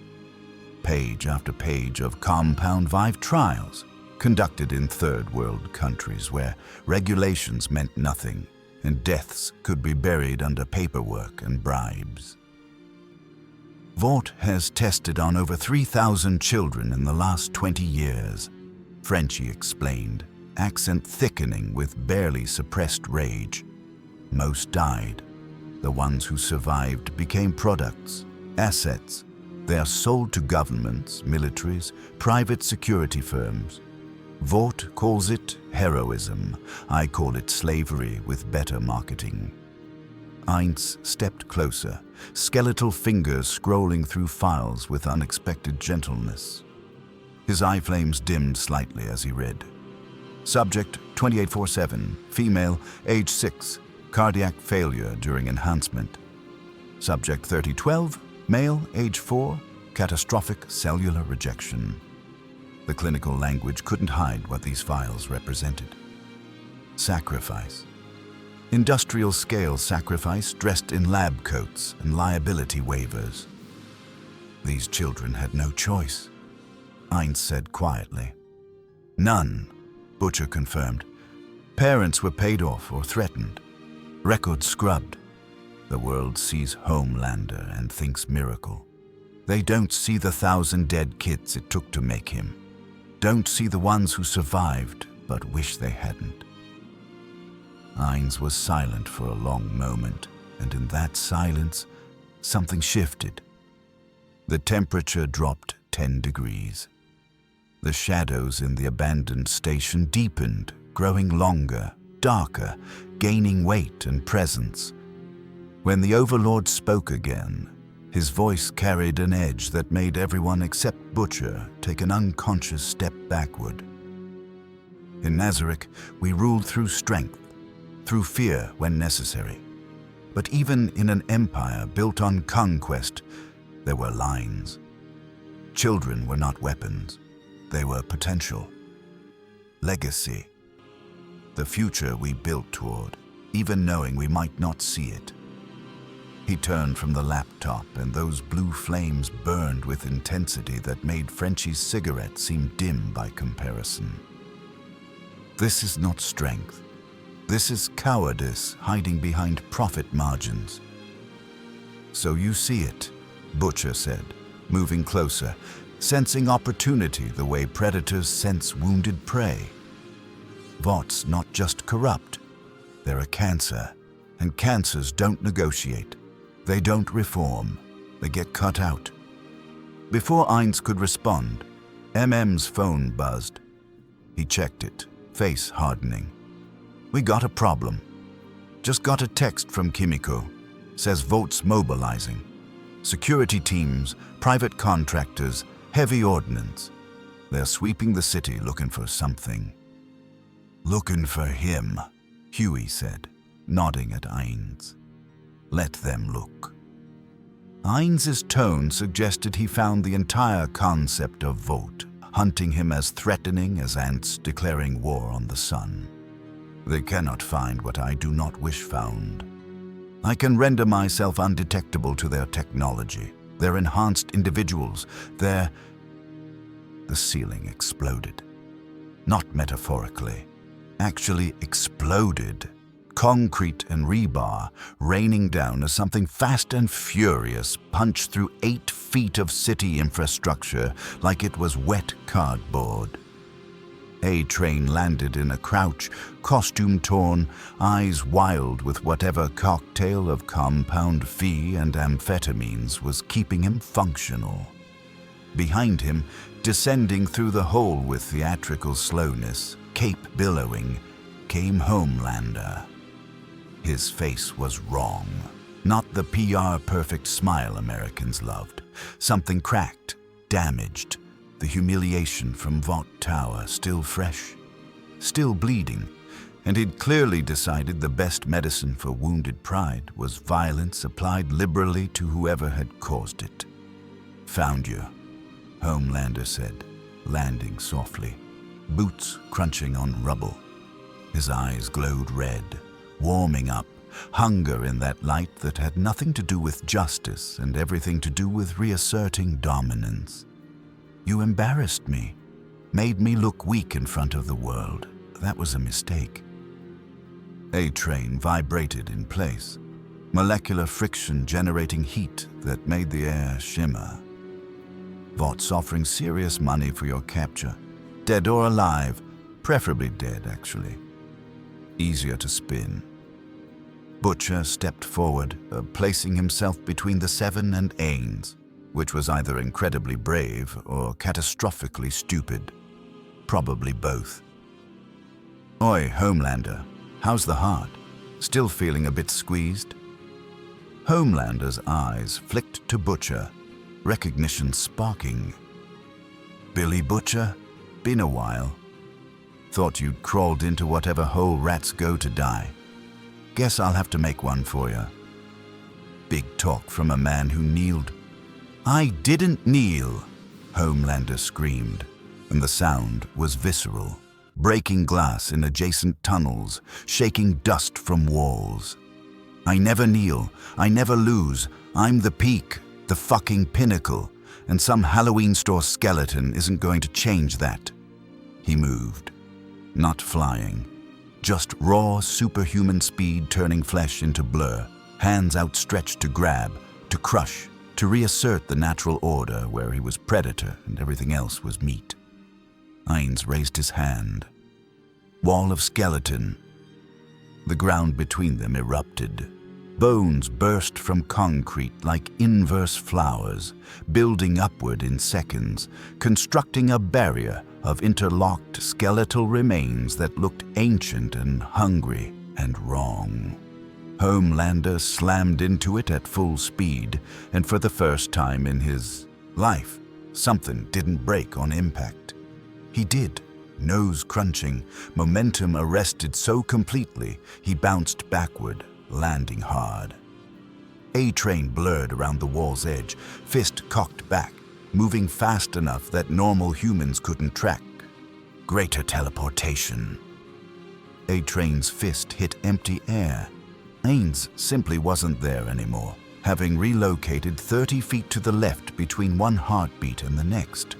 Page after page of Compound V trials, conducted in third world countries where regulations meant nothing and deaths could be buried under paperwork and bribes. Vought has tested on over 3,000 children in the last 20 years, Frenchie explained, accent thickening with barely suppressed rage. Most died. The ones who survived became products, assets. They are sold to governments, militaries, private security firms. Vought calls it heroism. I call it slavery with better marketing. Ainz stepped closer, skeletal fingers scrolling through files with unexpected gentleness. His eye flames dimmed slightly as he read. Subject 2847, female, age 6, cardiac failure during enhancement. Subject 3012, male, age 4, catastrophic cellular rejection. The clinical language couldn't hide what these files represented. Sacrifice. Industrial-scale sacrifice dressed in lab coats and liability waivers. These children had no choice, Ainz said quietly. None, Butcher confirmed. Parents were paid off or threatened. Records scrubbed. The world sees Homelander and thinks miracle. They don't see the 1,000 dead kids it took to make him. Don't see the ones who survived but wish they hadn't. Ainz was silent for a long moment, and in that silence, something shifted. The temperature dropped 10 degrees. The shadows in the abandoned station deepened, growing longer, darker, gaining weight and presence. When the Overlord spoke again, his voice carried an edge that made everyone except Butcher take an unconscious step backward. In Nazarick, we ruled through strength, through fear when necessary. But even in an empire built on conquest, there were lines. Children were not weapons. They were potential. Legacy. The future we built toward, even knowing we might not see it. He turned from the laptop, and those blue flames burned with intensity that made Frenchie's cigarette seem dim by comparison. This is not strength. This is cowardice hiding behind profit margins. So you see it, Butcher said, moving closer, sensing opportunity the way predators sense wounded prey. Vaught's not just corrupt. They're a cancer, and cancers don't negotiate. They don't reform. They get cut out. Before Ainz could respond, MM's phone buzzed. He checked it, face hardening. We got a problem. Just got a text from Kimiko. Says Vaught's mobilizing. Security teams, private contractors, heavy ordnance. They're sweeping the city looking for something. Looking for him, Huey said, nodding at Ainz. Let them look. Ainz's tone suggested he found the entire concept of Vought, hunting him as threatening as ants declaring war on the sun. They cannot find what I do not wish found. I can render myself undetectable to their technology, their enhanced individuals, their... The ceiling exploded. Not metaphorically. Actually exploded. Concrete and rebar raining down as something fast and furious punched through 8 feet of city infrastructure like it was wet cardboard. A train landed in a crouch, costume torn, eyes wild with whatever cocktail of compound phi and amphetamines was keeping him functional. Behind him, descending through the hole with theatrical slowness, cape billowing, came Homelander. His face was wrong, not the PR-perfect smile Americans loved. Something cracked, damaged. The humiliation from Vought Tower still fresh, still bleeding, and he'd clearly decided the best medicine for wounded pride was violence applied liberally to whoever had caused it. Found you, Homelander said, landing softly, boots crunching on rubble. His eyes glowed red, warming up, hunger in that light that had nothing to do with justice and everything to do with reasserting dominance. You embarrassed me, made me look weak in front of the world. That was a mistake. A train vibrated in place, molecular friction generating heat that made the air shimmer. Vaught's offering serious money for your capture, dead or alive, preferably dead actually. Easier to spin. Butcher stepped forward, placing himself between the 7 and Ainz, which was either incredibly brave or catastrophically stupid. Probably both. Oi, Homelander, how's the heart? Still feeling a bit squeezed? Homelander's eyes flicked to Butcher, recognition sparking. Billy Butcher? Been a while. Thought you'd crawled into whatever hole rats go to die. Guess I'll have to make one for you. Big talk from a man who kneeled. I didn't kneel, Homelander screamed, and the sound was visceral, breaking glass in adjacent tunnels, shaking dust from walls. I never kneel, I never lose. I'm the peak, the fucking pinnacle, and some Halloween store skeleton isn't going to change that. He moved, not flying, just raw superhuman speed turning flesh into blur, hands outstretched to grab, to crush, to reassert the natural order where he was predator and everything else was meat. Ainz raised his hand. Wall of skeleton. The ground between them erupted. Bones burst from concrete like inverse flowers, building upward in seconds, constructing a barrier of interlocked skeletal remains that looked ancient and hungry and wrong. Homelander slammed into it at full speed, and for the first time in his life, something didn't break on impact. He did. Nose crunching, momentum arrested so completely, he bounced backward, landing hard. A-Train blurred around the wall's edge, fist cocked back, moving fast enough that normal humans couldn't track. Greater teleportation. A-Train's fist hit empty air. Ainz simply wasn't there anymore, having relocated 30 feet to the left between one heartbeat and the next.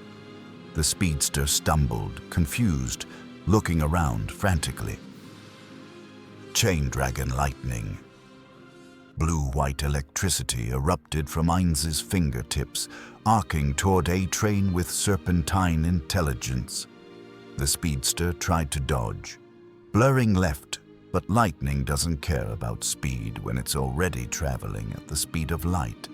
The speedster stumbled, confused, looking around frantically. Chain dragon lightning. Blue-white electricity erupted from Ainz's fingertips, arcing toward A-Train with serpentine intelligence. The speedster tried to dodge, blurring left, but lightning doesn't care about speed when it's already traveling at the speed of light.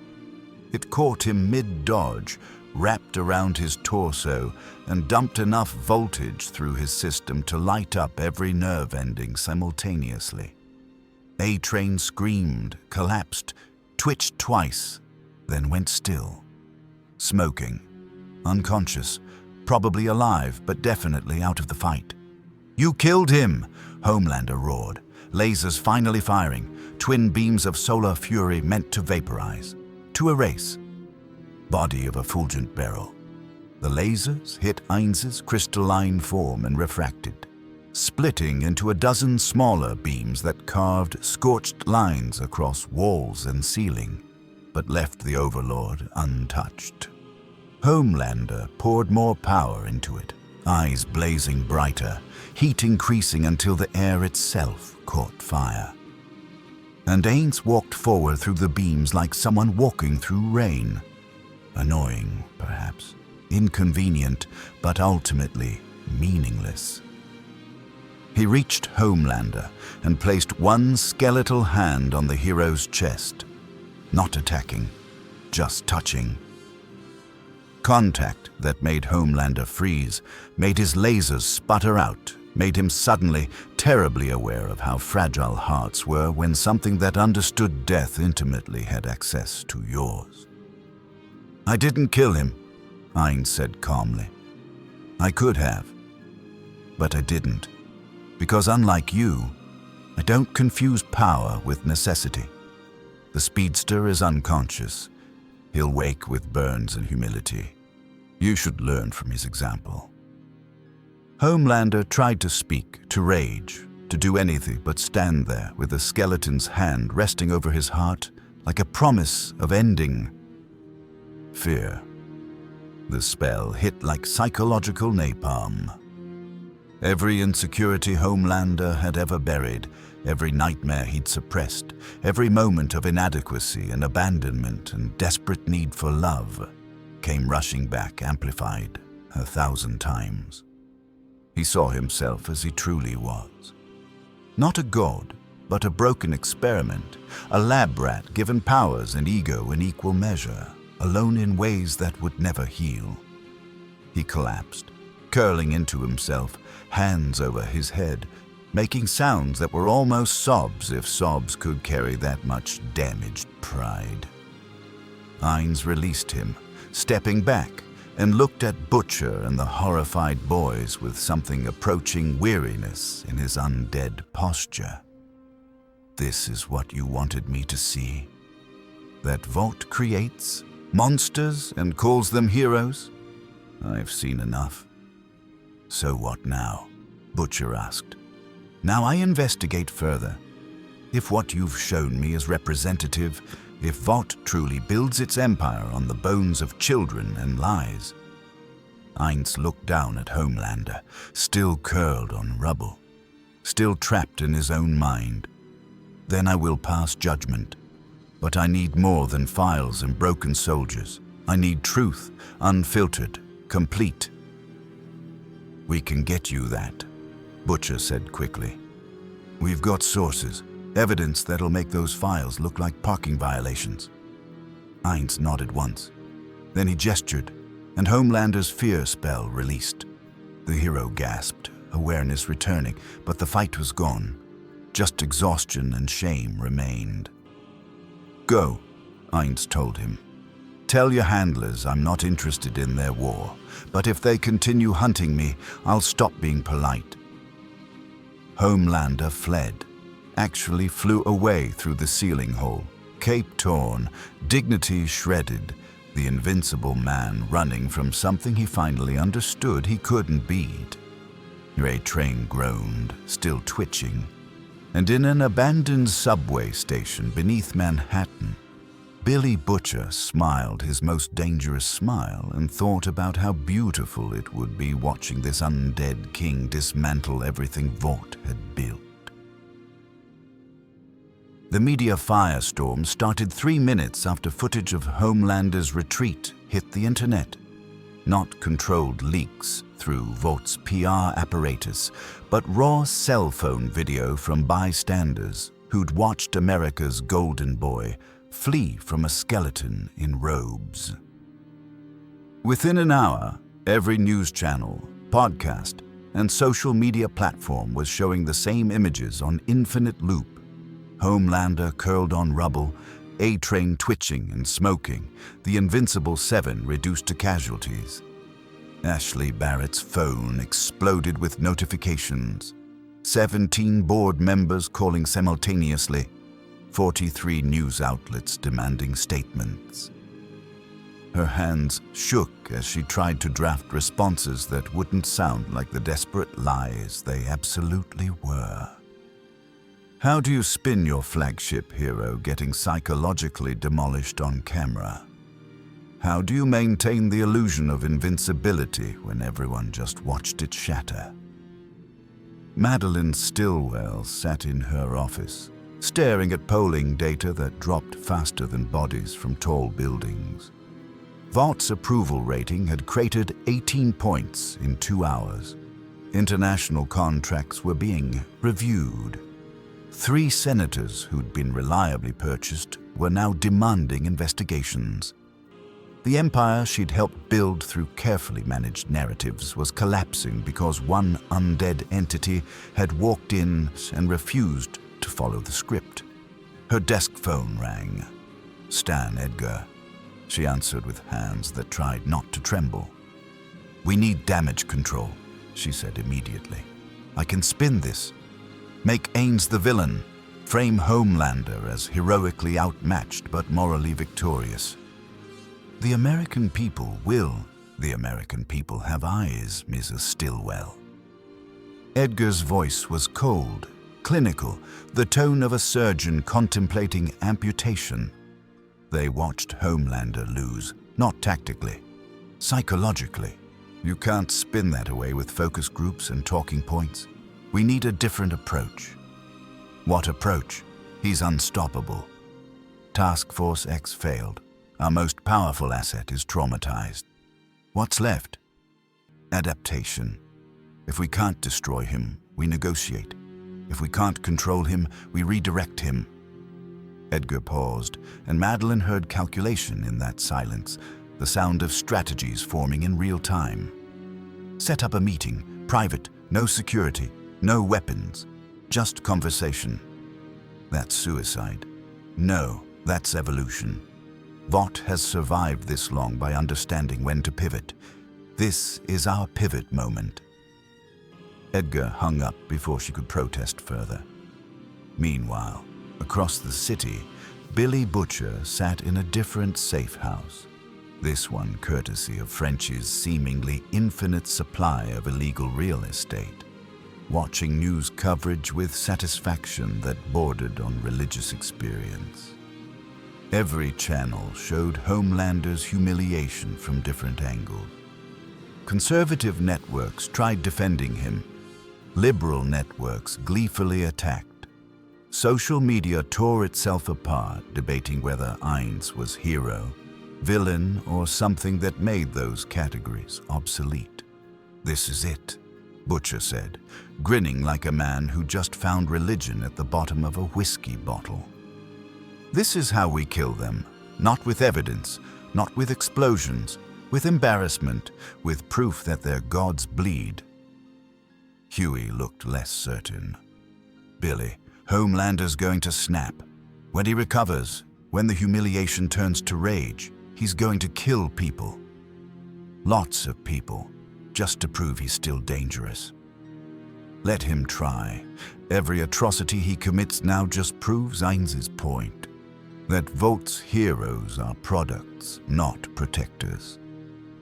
It caught him mid-dodge, wrapped around his torso, and dumped enough voltage through his system to light up every nerve ending simultaneously. A-Train screamed, collapsed, twitched twice, then went still. Smoking, unconscious, probably alive, but definitely out of the fight. You killed him, Homelander roared, lasers finally firing, twin beams of solar fury meant to vaporize, to erase. Body of effulgent barrel. The lasers hit Ainz's crystalline form and refracted, splitting into a dozen smaller beams that carved scorched lines across walls and ceiling, but left the Overlord untouched. Homelander poured more power into it, eyes blazing brighter, heat increasing until the air itself caught fire. And Ainz walked forward through the beams like someone walking through rain. Annoying, perhaps, inconvenient, but ultimately meaningless. He reached Homelander and placed one skeletal hand on the hero's chest, not attacking, just touching. Contact that made Homelander freeze, made his lasers sputter out, made him suddenly terribly aware of how fragile hearts were when something that understood death intimately had access to yours. I didn't kill him, Ainz said calmly. I could have, but I didn't, because unlike you, I don't confuse power with necessity. The speedster is unconscious. He'll wake with burns and humility. You should learn from his example. Homelander tried to speak, to rage, to do anything but stand there with the skeleton's hand resting over his heart like a promise of ending. Fear. The spell hit like psychological napalm. Every insecurity Homelander had ever buried, every nightmare he'd suppressed, every moment of inadequacy and abandonment and desperate need for love came rushing back, amplified 1,000 times. He saw himself as he truly was. Not a god, but a broken experiment, a lab rat given powers and ego in equal measure, alone in ways that would never heal. He collapsed, curling into himself, hands over his head, making sounds that were almost sobs if sobs could carry that much damaged pride. Ainz released him, stepping back, and looked at Butcher and the horrified boys with something approaching weariness in his undead posture. "This is what you wanted me to see? That Vought creates monsters and calls them heroes? I've seen enough." "So what now?" Butcher asked. "Now I investigate further. If what you've shown me is representative, if Vought truly builds its empire on the bones of children and lies." Ainz looked down at Homelander, still curled on rubble, still trapped in his own mind. "Then I will pass judgment. But I need more than files and broken soldiers. I need truth, unfiltered, complete." "We can get you that," Butcher said quickly. "We've got sources, evidence that'll make those files look like parking violations." Ainz nodded once. Then he gestured, and Homelander's fear spell released. The hero gasped, awareness returning, but the fight was gone. Just exhaustion and shame remained. "Go," Ainz told him. "Tell your handlers I'm not interested in their war, but if they continue hunting me, I'll stop being polite." Homelander fled, actually flew away through the ceiling hole, cape torn, dignity shredded, the invincible man running from something he finally understood he couldn't beat. Ray Train groaned, still twitching, and in an abandoned subway station beneath Manhattan, Billy Butcher smiled his most dangerous smile and thought about how beautiful it would be watching this undead king dismantle everything Vought had built. The media firestorm started 3 minutes after footage of Homelander's retreat hit the internet. Not controlled leaks through Vaught's PR apparatus, but raw cell phone video from bystanders who'd watched America's golden boy flee from a skeleton in robes. Within an hour, every news channel, podcast, and social media platform was showing the same images on infinite loop. Homelander curled on rubble, A-Train twitching and smoking, the Invincible Seven reduced to casualties. Ashley Barrett's phone exploded with notifications. 17 board members calling simultaneously. 43 news outlets demanding statements. Her hands shook as she tried to draft responses that wouldn't sound like the desperate lies they absolutely were. How do you spin your flagship hero getting psychologically demolished on camera? How do you maintain the illusion of invincibility when everyone just watched it shatter? Madeline Stillwell sat in her office, staring at polling data that dropped faster than bodies from tall buildings. Vaught's approval rating had cratered 18 points in 2 hours. International contracts were being reviewed. 3 senators who'd been reliably purchased were now demanding investigations. The empire she'd helped build through carefully managed narratives was collapsing because one undead entity had walked in and refused to follow the script. Her desk phone rang. "Stan Edgar," she answered with hands that tried not to tremble. "We need damage control," she said immediately. "I can spin this. Make Ainz the villain. Frame Homelander as heroically outmatched but morally victorious. The American people will. The American people have eyes, Mrs. Stillwell." Edgar's voice was cold, clinical, the tone of a surgeon contemplating amputation. They watched Homelander lose, not tactically, psychologically. You can't spin that away with focus groups and talking points. We need a different approach. What approach? He's unstoppable. Task Force X failed. Our most powerful asset is traumatized. What's left? Adaptation. If we can't destroy him, we negotiate. If we can't control him, we redirect him. Edgar paused, and Madeline heard calculation in that silence, the sound of strategies forming in real time. Set up a meeting, private, no security, no weapons, just conversation. That's suicide. No, that's evolution. Vought has survived this long by understanding when to pivot. This is our pivot moment. Edgar hung up before she could protest further. Meanwhile, across the city, Billy Butcher sat in a different safe house. This one courtesy of French's seemingly infinite supply of illegal real estate, watching news coverage with satisfaction that bordered on religious experience. Every channel showed Homelander's humiliation from different angles. Conservative networks tried defending him. Liberal networks gleefully attacked. Social media tore itself apart, debating whether Ainz was hero, villain, or something that made those categories obsolete. "This is it," Butcher said, grinning like a man who just found religion at the bottom of a whiskey bottle. "This is how we kill them, not with evidence, not with explosions, with embarrassment, with proof that their gods bleed." Huey looked less certain. "Billy, Homelander's going to snap. When he recovers, when the humiliation turns to rage, he's going to kill people. Lots of people, just to prove he's still dangerous. Let him try. Every atrocity he commits now just proves Ainz's point. That Vaught's heroes are products, not protectors.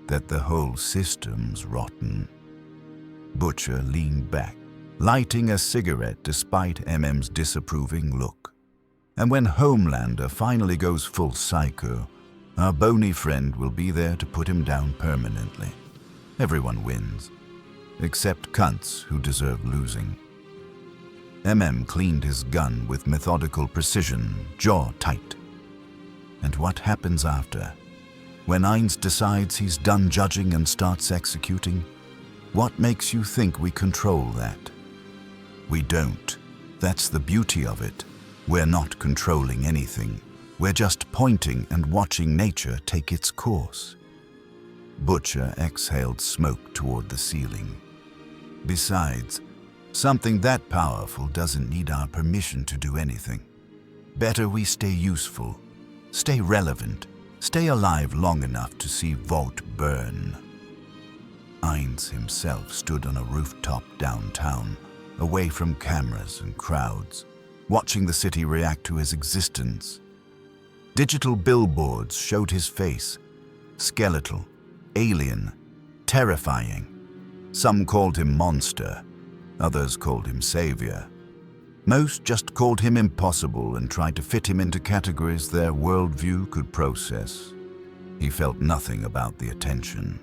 That the whole system's rotten." Butcher leaned back, lighting a cigarette despite MM's disapproving look. "And when Homelander finally goes full psycho, our bony friend will be there to put him down permanently. Everyone wins, except cunts who deserve losing." MM cleaned his gun with methodical precision, jaw tight. "And what happens after? When Ainz decides he's done judging and starts executing? What makes you think we control that?" "We don't. That's the beauty of it. We're not controlling anything. We're just pointing and watching nature take its course." Butcher exhaled smoke toward the ceiling. "Besides, something that powerful doesn't need our permission to do anything. Better we stay useful, stay relevant, stay alive long enough to see Vought burn." Ainz himself stood on a rooftop downtown, away from cameras and crowds, watching the city react to his existence. Digital billboards showed his face, skeletal, alien, terrifying. Some called him monster, others called him savior. Most just called him impossible and tried to fit him into categories their worldview could process. He felt nothing about the attention.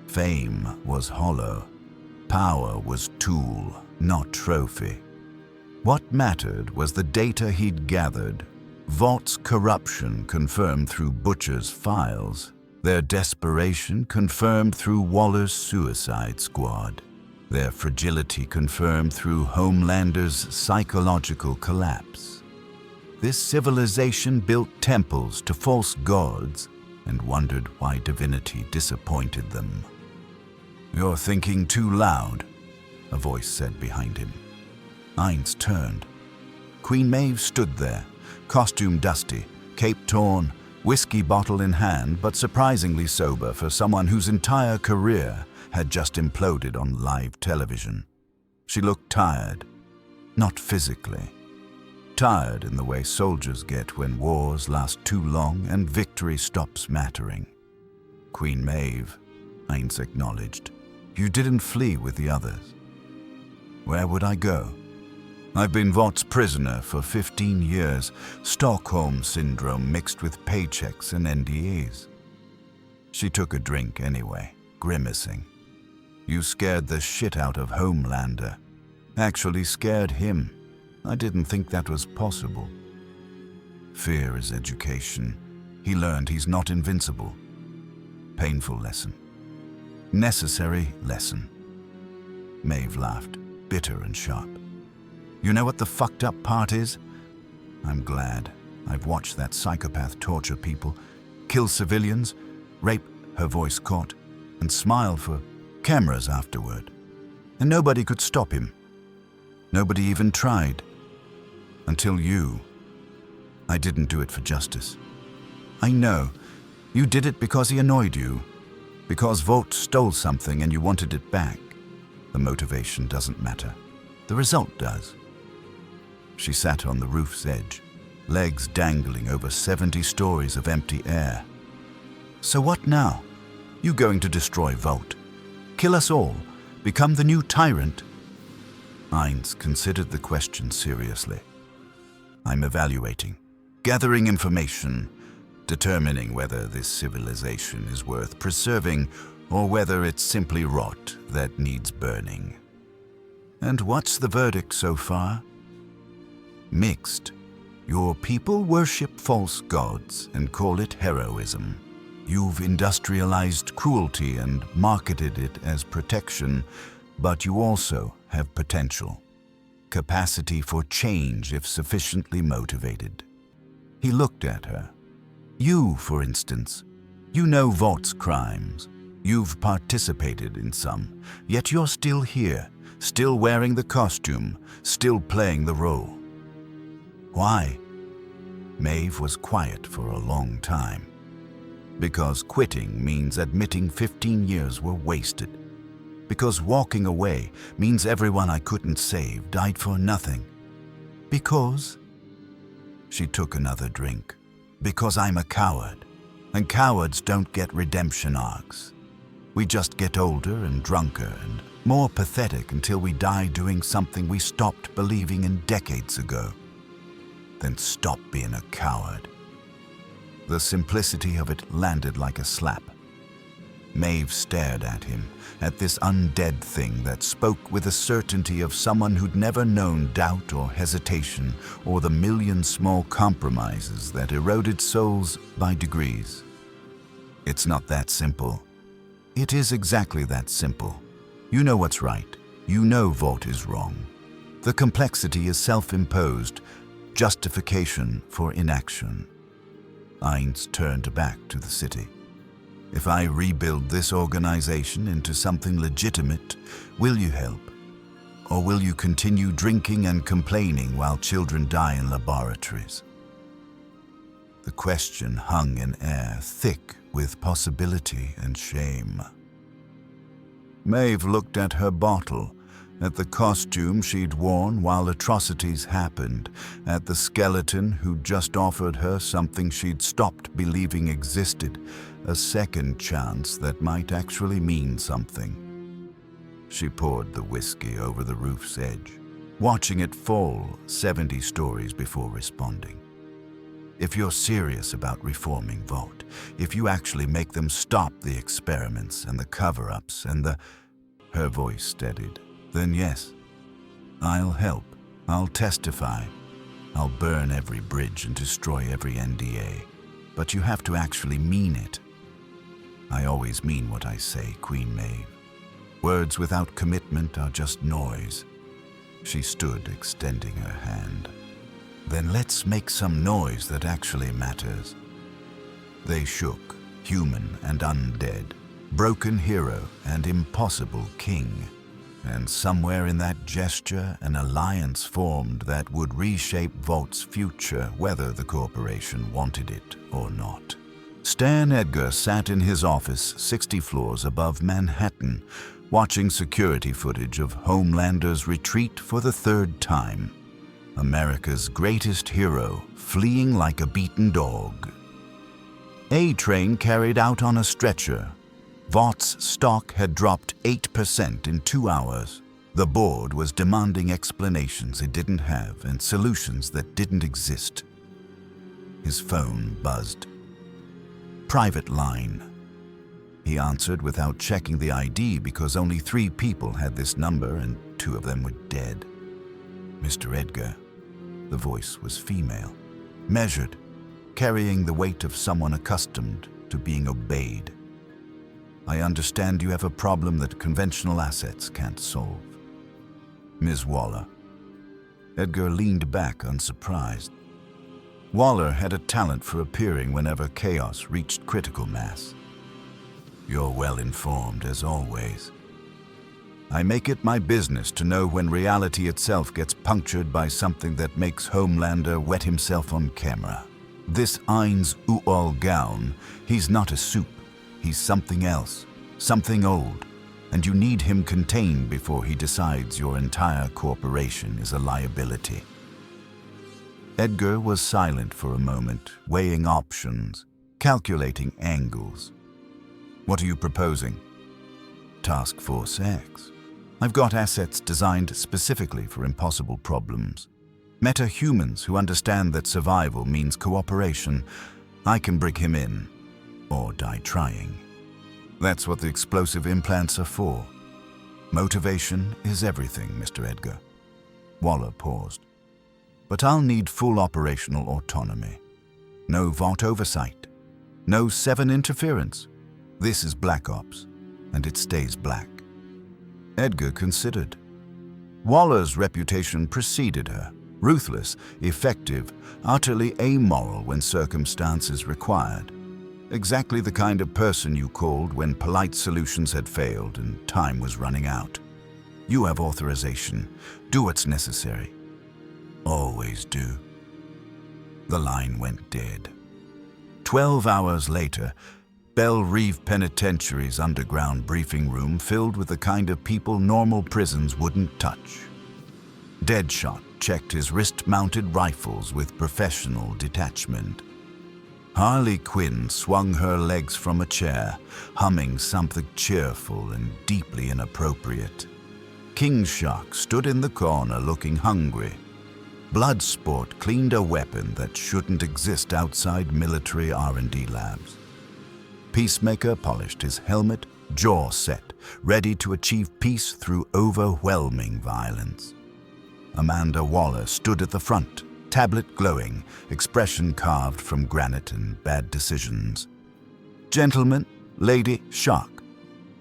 Fame was hollow. Power was tool, not trophy. What mattered was the data he'd gathered. Vaught's corruption confirmed through Butcher's files. Their desperation confirmed through Waller's suicide squad. Their fragility confirmed through Homelander's psychological collapse. This civilization built temples to false gods and wondered why divinity disappointed them. "You're thinking too loud," a voice said behind him. Ainz turned. Queen Maeve stood there, costume dusty, cape torn, whiskey bottle in hand, but surprisingly sober for someone whose entire career had just imploded on live television. She looked tired, not physically. Tired in the way soldiers get when wars last too long and victory stops mattering. "Queen Maeve," Ainz acknowledged, "you didn't flee with the others." "Where would I go? I've been Vaught's prisoner for 15 years, Stockholm Syndrome mixed with paychecks and NDAs." She took a drink anyway, grimacing. "You scared the shit out of Homelander. Actually scared him. I didn't think that was possible." "Fear is education. He learned he's not invincible." Painful lesson. Necessary lesson. Maeve laughed, bitter and sharp. "You know what the fucked up part is? I'm glad. I've watched that psychopath torture people, kill civilians, rape," her voice caught, "and smile for cameras afterward. And nobody could stop him. Nobody even tried. Until you. I didn't do it for justice. I know. You did it because he annoyed you. Because Vought stole something and you wanted it back. The motivation doesn't matter. The result does. She sat on the roof's edge, legs dangling over 70 stories of empty air. So what now? You going to destroy Vought? Kill us all? Become the new tyrant? Ainz considered the question seriously. I'm evaluating, gathering information, determining whether this civilization is worth preserving or whether it's simply rot that needs burning. And what's the verdict so far? Mixed. Your people worship false gods and call it heroism. You've industrialized cruelty and marketed it as protection, but you also have potential. Capacity for change if sufficiently motivated. He looked at her. You, for instance, you know Vaught's crimes. You've participated in some, yet you're still here, still wearing the costume, still playing the role. Why? Maeve was quiet for a long time. Because quitting means admitting 15 years were wasted. Because walking away means everyone I couldn't save died for nothing. Because... She took another drink. Because I'm a coward, and cowards don't get redemption arcs. We just get older and drunker and more pathetic until we die doing something we stopped believing in decades ago. Then stop being a coward. The simplicity of it landed like a slap. Maeve stared at him, at this undead thing that spoke with the certainty of someone who'd never known doubt or hesitation or the million small compromises that eroded souls by degrees. It's not that simple. It is exactly that simple. You know what's right. You know Vought is wrong. The complexity is self-imposed, justification for inaction. Ainz turned back to the city. If I rebuild this organization into something legitimate, will you help? Or will you continue drinking and complaining while children die in laboratories? The question hung in air, thick with possibility and shame. Maeve looked at her bottle, at the costume she'd worn while atrocities happened, at the skeleton who'd just offered her something she'd stopped believing existed, a second chance that might actually mean something. She poured the whiskey over the roof's edge, watching it fall 70 stories before responding. If you're serious about reforming Vought, if you actually make them stop the experiments and the cover-ups and the... Her voice steadied. Then yes, I'll help. I'll testify. I'll burn every bridge and destroy every NDA. But you have to actually mean it. I always mean what I say, Queen Maeve. Words without commitment are just noise. She stood, extending her hand. Then let's make some noise that actually matters. They shook, human and undead, broken hero and impossible king. And somewhere in that gesture, an alliance formed that would reshape Vaught's future, whether the corporation wanted it or not. Stan Edgar sat in his office 60 floors above Manhattan, watching security footage of Homelander's retreat for the third time. America's greatest hero, fleeing like a beaten dog. A train carried out on a stretcher. Vaught's stock had dropped 8% in 2 hours. The board was demanding explanations it didn't have and solutions that didn't exist. His phone buzzed. Private line. He answered without checking the ID because only 3 people had this number and 2 of them were dead. Mr. Edgar. The voice was female, measured, carrying the weight of someone accustomed to being obeyed. I understand you have a problem that conventional assets can't solve. Ms. Waller. Edgar leaned back unsurprised. Waller had a talent for appearing whenever chaos reached critical mass. You're well informed, as always. I make it my business to know when reality itself gets punctured by something that makes Homelander wet himself on camera. This Ainz Ooal Gown, he's not a soup. He's something else, something old, and you need him contained before he decides your entire corporation is a liability. Edgar was silent for a moment, weighing options, calculating angles. What are you proposing? Task Force X. I've got assets designed specifically for impossible problems. Meta-humans who understand that survival means cooperation. I can bring him in, or die trying. That's what the explosive implants are for. Motivation is everything, Mr. Edgar. Waller paused. But I'll need full operational autonomy. No Vought oversight. No 7 interference. This is Black Ops, and it stays black. Edgar considered. Waller's reputation preceded her. Ruthless, effective, utterly amoral when circumstances required. Exactly the kind of person you called when polite solutions had failed and time was running out. You have authorization. Do what's necessary. Always do. The line went dead. 12 hours later, Belle Reve Penitentiary's underground briefing room filled with the kind of people normal prisons wouldn't touch. Deadshot checked his wrist-mounted rifles with professional detachment. Harley Quinn swung her legs from a chair, humming something cheerful and deeply inappropriate. King Shark stood in the corner looking hungry. Bloodsport cleaned a weapon that shouldn't exist outside military R&D labs. Peacemaker polished his helmet, jaw set, ready to achieve peace through overwhelming violence. Amanda Waller stood at the front, tablet glowing, expression carved from granite and bad decisions. Gentleman, Lady Shark.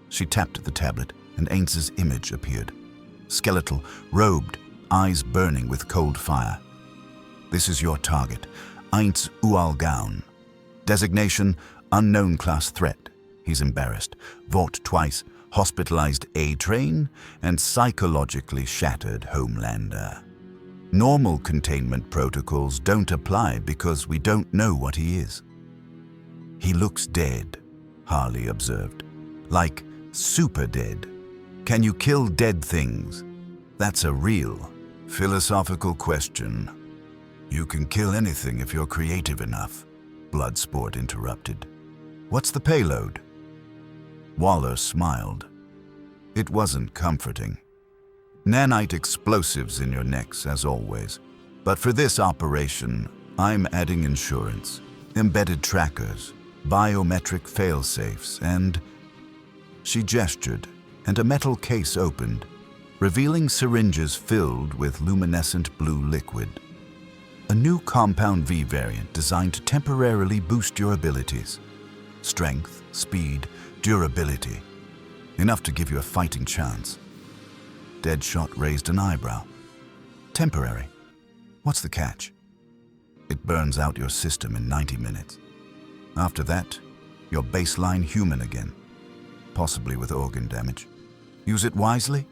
She tapped at the tablet, and Ainz's image appeared. Skeletal, robed, eyes burning with cold fire. This is your target, Ainz Ooal Gown. Designation, unknown class threat. He's embarrassed. Vought twice, hospitalized A-train, and psychologically shattered Homelander. Normal containment protocols don't apply because we don't know what he is. He looks dead, Harley observed. Like super dead. Can you kill dead things? That's a real, philosophical question. You can kill anything if you're creative enough, Bloodsport interrupted. What's the payload? Waller smiled. It wasn't comforting. Nanite explosives in your necks, as always. But for this operation, I'm adding insurance, embedded trackers, biometric failsafes, and... She gestured, and a metal case opened, revealing syringes filled with luminescent blue liquid. A new Compound V variant designed to temporarily boost your abilities. Strength, speed, durability. Enough to give you a fighting chance. Deadshot raised an eyebrow. Temporary. What's the catch? It burns out your system in 90 minutes. After that, you're baseline human again. Possibly with organ damage. Use it wisely?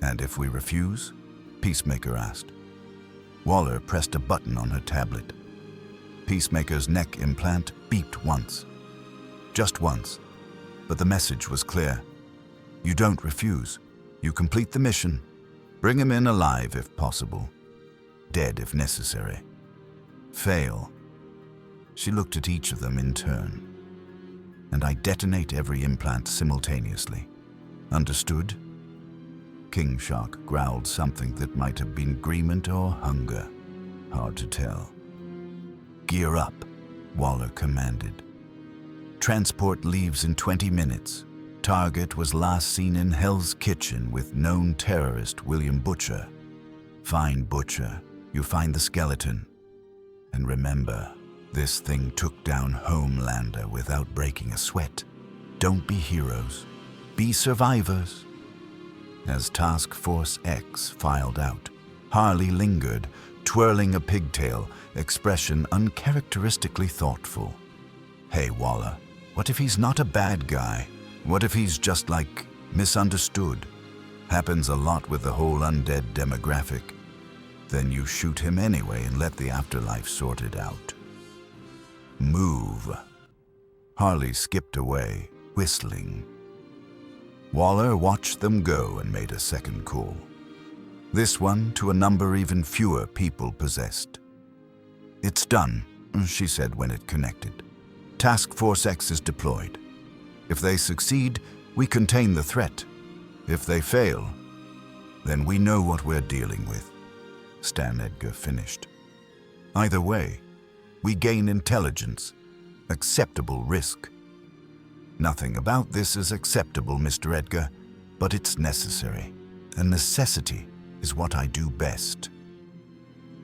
And if we refuse? Peacemaker asked. Waller pressed a button on her tablet. Peacemaker's neck implant beeped once. Just once. But the message was clear. You don't refuse. You complete the mission. Bring him in alive if possible. Dead if necessary. Fail. She looked at each of them in turn. And I detonate every implant simultaneously. Understood? King Shark growled something that might have been agreement or hunger. Hard to tell. Gear up, Waller commanded. Transport leaves in 20 minutes. Target was last seen in Hell's Kitchen with known terrorist William Butcher. Find Butcher, you find the skeleton. And remember, this thing took down Homelander without breaking a sweat. Don't be heroes. Be survivors. As Task Force X filed out, Harley lingered, twirling a pigtail, expression uncharacteristically thoughtful. Hey, Waller, what if he's not a bad guy? What if he's just like misunderstood? Happens a lot with the whole undead demographic. Then you shoot him anyway and let the afterlife sort it out. Move. Harley skipped away, whistling. Waller watched them go and made a second call. This one to a number even fewer people possessed. "It's done," she said when it connected. "Task Force X is deployed. If they succeed, we contain the threat. If they fail, then we know what we're dealing with," Stan Edgar finished. "Either way, we gain intelligence, acceptable risk. Nothing about this is acceptable, Mr. Edgar, but it's necessary. And necessity is what I do best."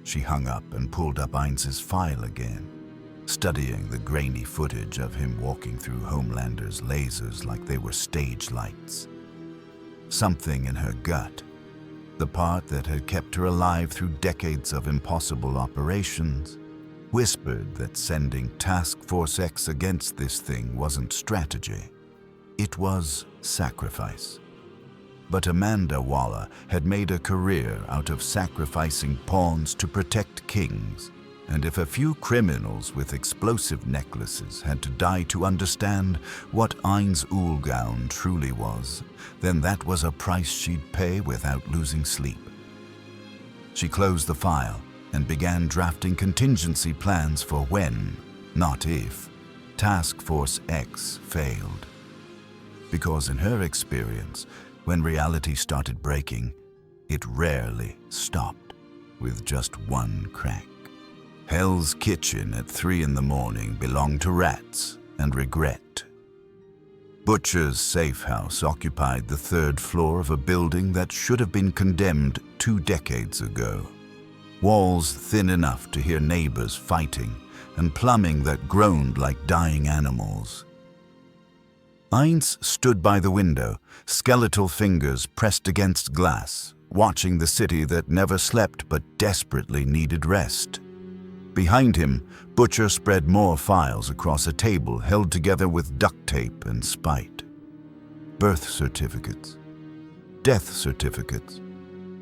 She hung up and pulled up Ainz's file again, studying the grainy footage of him walking through Homelander's lasers like they were stage lights. Something in her gut, the part that had kept her alive through decades of impossible operations, whispered that sending Task Force X against this thing wasn't strategy. It was sacrifice. But Amanda Waller had made a career out of sacrificing pawns to protect kings, and if a few criminals with explosive necklaces had to die to understand what Ainz Ooal Gown truly was, then that was a price she'd pay without losing sleep. She closed the file and began drafting contingency plans for when, not if, Task Force X failed. Because in her experience, when reality started breaking, it rarely stopped with just one crack. Hell's Kitchen at 3 in the morning belonged to rats and regret. Butcher's safe house occupied the 3rd floor of a building that should have been condemned 2 decades ago. Walls thin enough to hear neighbors fighting and plumbing that groaned like dying animals. Ainz stood by the window, skeletal fingers pressed against glass, watching the city that never slept but desperately needed rest. Behind him, Butcher spread more files across a table held together with duct tape and spite. Birth certificates, death certificates,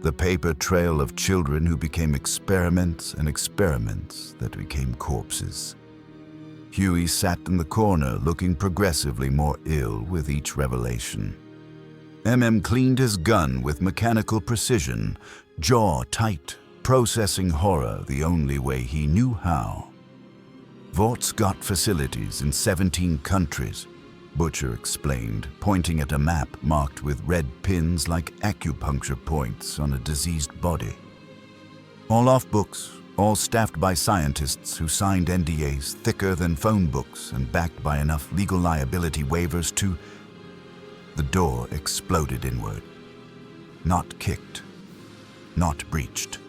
the paper trail of children who became experiments and experiments that became corpses. Huey sat in the corner looking progressively more ill with each revelation. Cleaned his gun with mechanical precision, jaw tight, processing horror the only way he knew how. Vaught's got facilities in 17 countries, Butcher explained, pointing at a map marked with red pins like acupuncture points on a diseased body. All off books, all staffed by scientists who signed NDAs thicker than phone books and backed by enough legal liability waivers to... The door exploded inward. Not kicked. Not breached.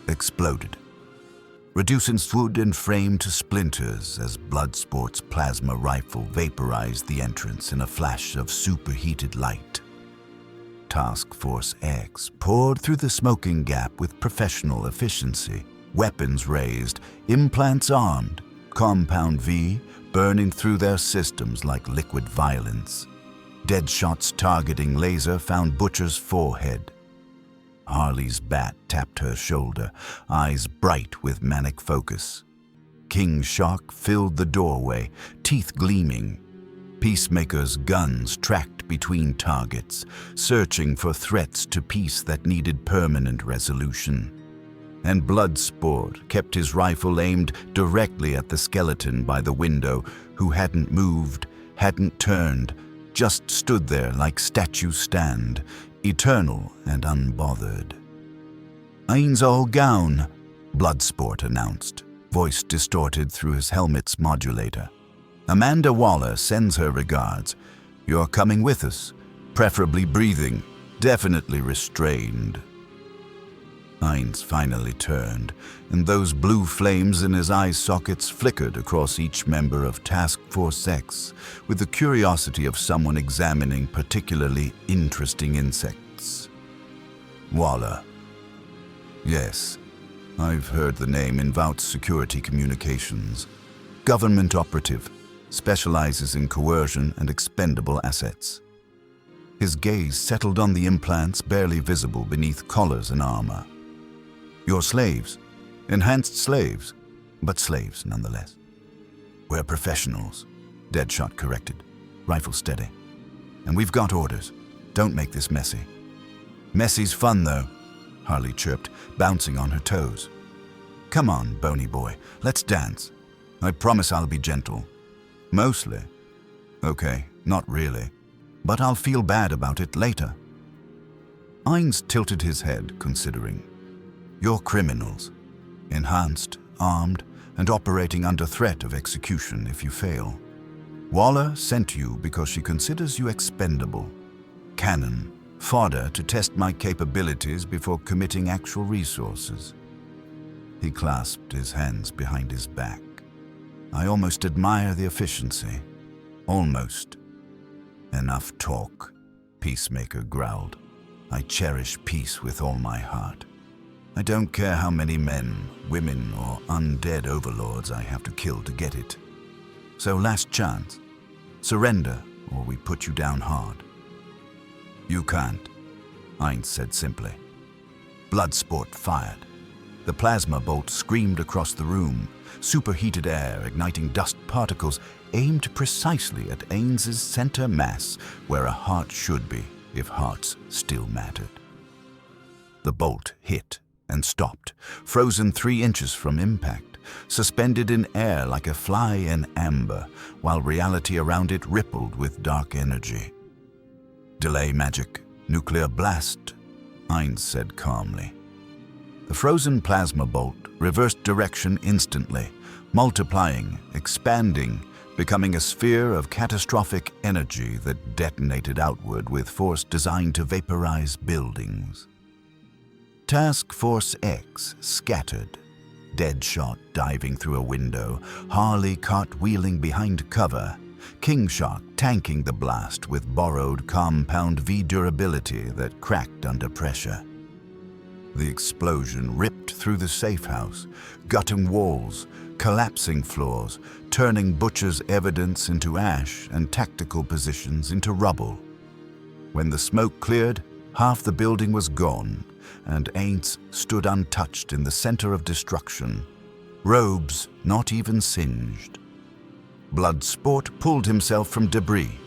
Exploded. Reducing wood and frame to splinters as Bloodsport's plasma rifle vaporized the entrance in a flash of superheated light. Task Force X poured through the smoking gap with professional efficiency, weapons raised, implants armed, Compound V burning through their systems like liquid violence. Deadshots targeting laser found Butcher's forehead. Harley's bat tapped her shoulder, eyes bright with manic focus. King Shark filled the doorway, teeth gleaming. Peacemaker's guns tracked between targets, searching for threats to peace that needed permanent resolution. And Bloodsport kept his rifle aimed directly at the skeleton by the window, who hadn't moved, hadn't turned, just stood there like statues stand, eternal and unbothered. "Ainz Ooal Gown," Bloodsport announced, voice distorted through his helmet's modulator. "Amanda Waller sends her regards. You're coming with us, preferably breathing, definitely restrained." Ainz finally turned, and those blue flames in his eye sockets flickered across each member of Task Force X with the curiosity of someone examining particularly interesting insects. "Waller. Yes, I've heard the name in Vought's security communications. Government operative, specializes in coercion and expendable assets." His gaze settled on the implants barely visible beneath collars and armor. "Your slaves. Enhanced slaves, but slaves nonetheless." We're professionals, Deadshot corrected, rifle steady. And we've got orders. Don't make this messy. Messy's fun, though, Harley chirped, bouncing on her toes. Come on, bony boy, let's dance. I promise I'll be gentle. Mostly. Okay, not really. But I'll feel bad about it later. Ainz tilted his head, considering. You're criminals. Enhanced, armed, and operating under threat of execution if you fail. Waller sent you because she considers you expendable. Cannon, fodder to test my capabilities before committing actual resources. He clasped his hands behind his back. I almost admire the efficiency. Almost. Enough talk, Peacemaker growled. I cherish peace with all my heart. I don't care how many men, women, or undead overlords I have to kill to get it. So last chance. Surrender, or we put you down hard. You can't, Ainz said simply. Bloodsport fired. The plasma bolt screamed across the room, superheated air igniting dust particles aimed precisely at Ainz's center mass, where a heart should be, if hearts still mattered. The bolt hit and stopped, frozen 3 inches from impact, suspended in air like a fly in amber, while reality around it rippled with dark energy. Delay magic, nuclear blast, Ainz said calmly. The frozen plasma bolt reversed direction instantly, multiplying, expanding, becoming a sphere of catastrophic energy that detonated outward with force designed to vaporize buildings. Task Force X scattered, Deadshot diving through a window, Harley cartwheeling behind cover, King Shark tanking the blast with borrowed Compound V durability that cracked under pressure. The explosion ripped through the safe house, gutting walls, collapsing floors, turning Butcher's evidence into ash and tactical positions into rubble. When the smoke cleared, half the building was gone, and Ainz stood untouched in the center of destruction, robes not even singed. Bloodsport pulled himself from debris,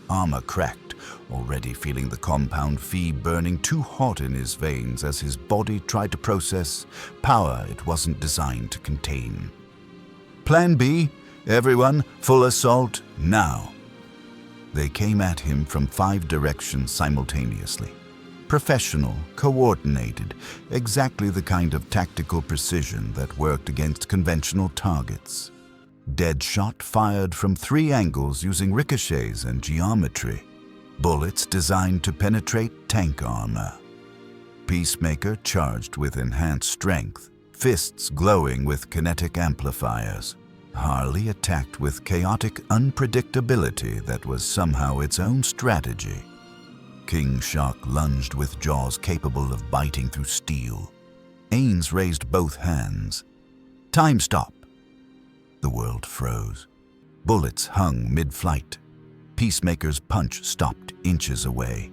armor cracked, already feeling the compound fee burning too hot in his veins as his body tried to process power it wasn't designed to contain. Plan B, everyone, full assault, now. They came at him from 5 directions simultaneously. Professional, coordinated, exactly the kind of tactical precision that worked against conventional targets. Deadshot fired from 3 angles using ricochets and geometry. Bullets designed to penetrate tank armor. Peacemaker charged with enhanced strength, fists glowing with kinetic amplifiers. Harley attacked with chaotic unpredictability that was somehow its own strategy. King Shark lunged with jaws capable of biting through steel. Ainz raised both hands. Time stop. The world froze. Bullets hung mid-flight. Peacemaker's punch stopped inches away.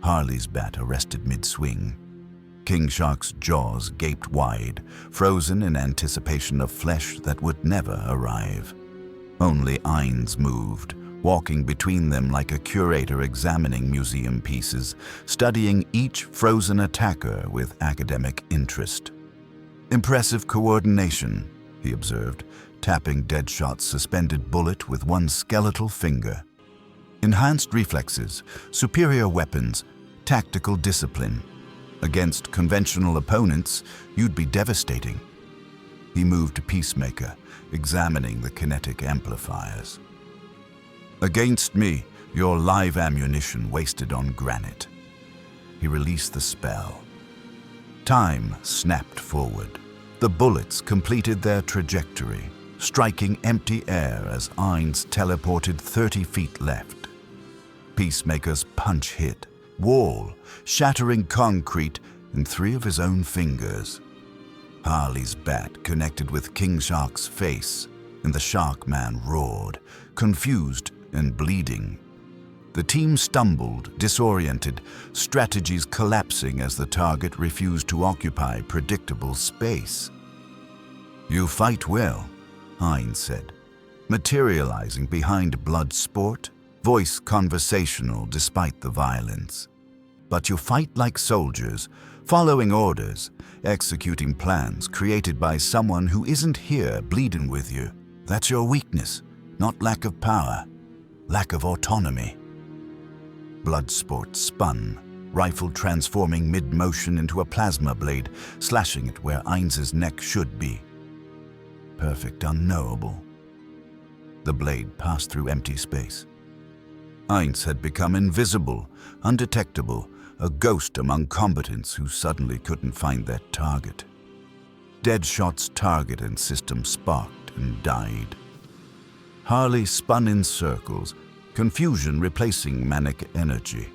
Harley's bat arrested mid-swing. King Shark's jaws gaped wide, frozen in anticipation of flesh that would never arrive. Only Ainz moved, walking between them like a curator examining museum pieces, studying each frozen attacker with academic interest. Impressive coordination, he observed, tapping Deadshot's suspended bullet with one skeletal finger. Enhanced reflexes, superior weapons, tactical discipline. Against conventional opponents, you'd be devastating. He moved to Peacemaker, examining the kinetic amplifiers. Against me, your live ammunition wasted on granite. He released the spell. Time snapped forward. The bullets completed their trajectory, striking empty air as Ainz teleported 30 feet left. Peacemaker's punch hit, wall, shattering concrete and 3 of his own fingers. Harley's bat connected with King Shark's face, and the Shark Man roared, confused and bleeding. The team stumbled, disoriented, strategies collapsing as the target refused to occupy predictable space. You fight well, Ainz said. materializing behind blood sport, voice conversational despite the violence. But you fight like soldiers, following orders, executing plans created by someone who isn't here bleeding with you. That's your weakness, not lack of power, lack of autonomy. Bloodsport spun, rifle transforming mid-motion into a plasma blade, slashing it where Ainz's neck should be. Perfect unknowable. The blade passed through empty space. Ainz had become invisible, undetectable, a ghost among combatants who suddenly couldn't find their target. Deadshot's target and system sparked and died. Harley spun in circles, confusion replacing manic energy.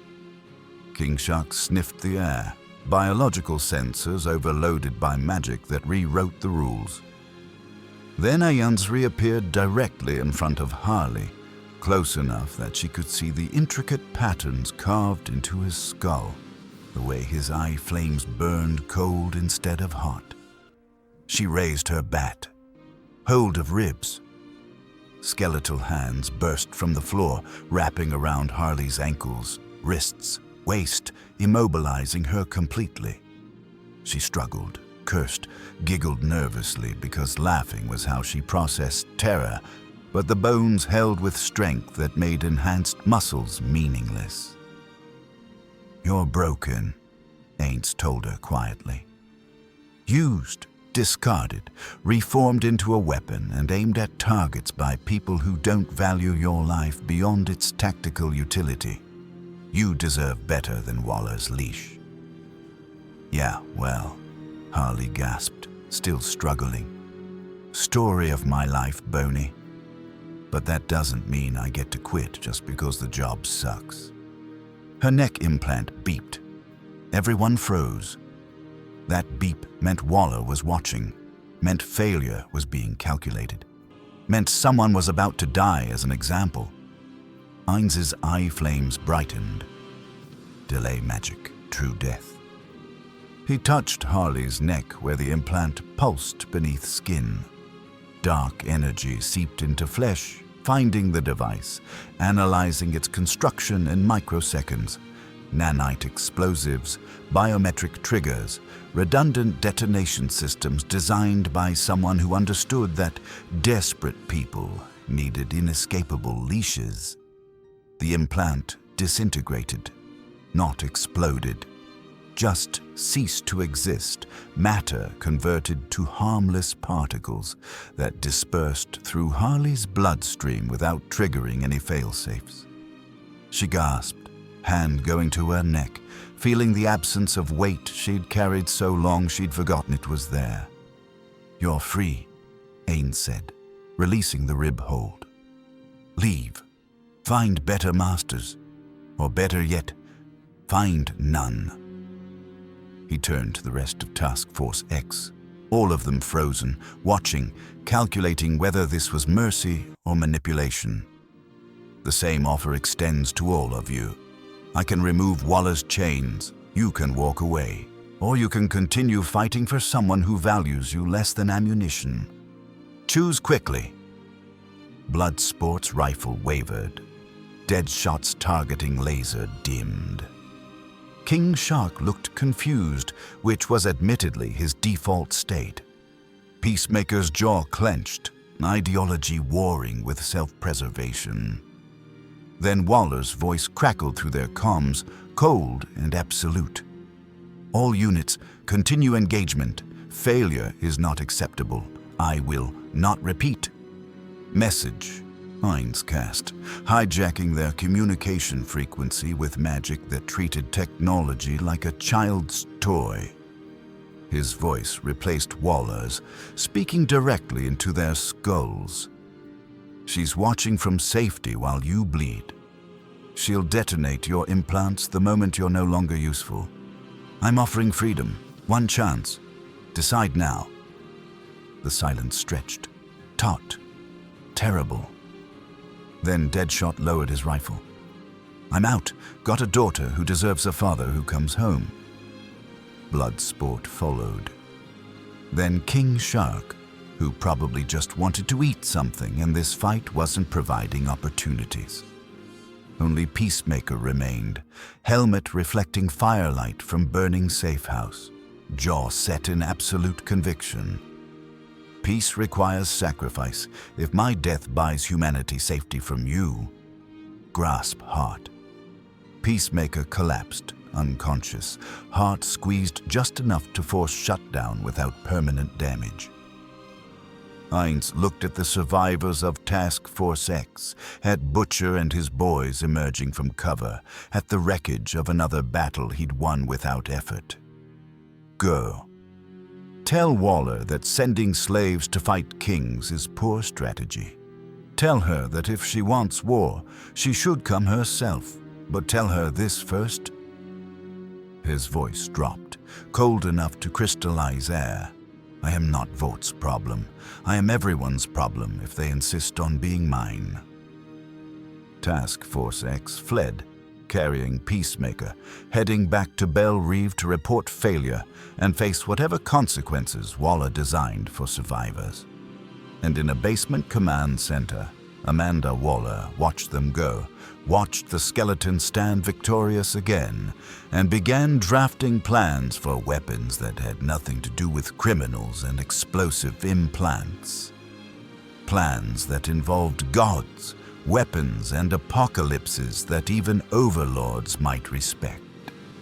King Shark sniffed the air, biological sensors overloaded by magic that rewrote the rules. Then Ainz reappeared directly in front of Harley, close enough that she could see the intricate patterns carved into his skull, the way his eye flames burned cold instead of hot. She raised her bat, hold of ribs. Skeletal hands burst from the floor, wrapping around Harley's ankles, wrists, waist, immobilizing her completely. She struggled, cursed, giggled nervously because laughing was how she processed terror, but the bones held with strength that made enhanced muscles meaningless. "You're broken," Ainz told her quietly. Used, discarded, reformed into a weapon and aimed at targets by people who don't value your life beyond its tactical utility. You deserve better than Waller's leash. "Yeah, well," Harley gasped, still struggling. "Story of my life, Boney. But that doesn't mean I get to quit just because the job sucks." Her neck implant beeped. Everyone froze. That beep meant Waller was watching, meant failure was being calculated, meant someone was about to die as an example. Ainz's eye flames brightened. Delay magic, true death. He touched Harley's neck where the implant pulsed beneath skin. Dark energy seeped into flesh, finding the device, analyzing its construction in microseconds. Nanite explosives, biometric triggers, redundant detonation systems designed by someone who understood that desperate people needed inescapable leashes. The implant disintegrated, not exploded, just ceased to exist, matter converted to harmless particles that dispersed through Harley's bloodstream without triggering any failsafes. She gasped, hand going to her neck, feeling the absence of weight she'd carried so long she'd forgotten it was there. "You're free," Ainz said, releasing the rib hold. "Leave. Find better masters. Or better yet, find none." He turned to the rest of Task Force X, all of them frozen, watching, calculating whether this was mercy or manipulation. "The same offer extends to all of you. I can remove Waller's chains, you can walk away, or you can continue fighting for someone who values you less than ammunition. Choose quickly." Bloodsport's rifle wavered. Deadshot's targeting laser dimmed. King Shark looked confused, which was admittedly his default state. Peacemaker's jaw clenched, ideology warring with self-preservation. Then Waller's voice crackled through their comms, cold and absolute. "All units, continue engagement. Failure is not acceptable. I will not repeat." "Message," Ainz cast, hijacking their communication frequency with magic that treated technology like a child's toy. His voice replaced Waller's, speaking directly into their skulls. "She's watching from safety while you bleed. She'll detonate your implants the moment you're no longer useful. I'm offering freedom, one chance. Decide now." The silence stretched, taut, terrible. Then Deadshot lowered his rifle. "I'm out. Got a daughter who deserves a father who comes home." Bloodsport followed. Then King Shark, who probably just wanted to eat something, and this fight wasn't providing opportunities. Only Peacemaker remained, helmet reflecting firelight from burning safe house, jaw set in absolute conviction. Peace requires sacrifice. If my death buys humanity safety from you, grasp heart. Peacemaker collapsed, unconscious, heart squeezed just enough to force shutdown without permanent damage. Ainz looked at the survivors of Task Force X, at Butcher and his boys emerging from cover, at the wreckage of another battle he'd won without effort. Go. Tell Waller that sending slaves to fight kings is poor strategy. Tell her that if she wants war, she should come herself, but tell her this first. His voice dropped, cold enough to crystallize air. I am not Vaught's problem. I am everyone's problem if they insist on being mine. Task Force X fled, carrying Peacemaker, heading back to Belle Reve to report failure and face whatever consequences Waller designed for survivors. And in a basement command center, Amanda Waller watched them go, watched the skeleton stand victorious again, and began drafting plans for weapons that had nothing to do with criminals and explosive implants. Plans that involved gods, weapons, and apocalypses that even overlords might respect.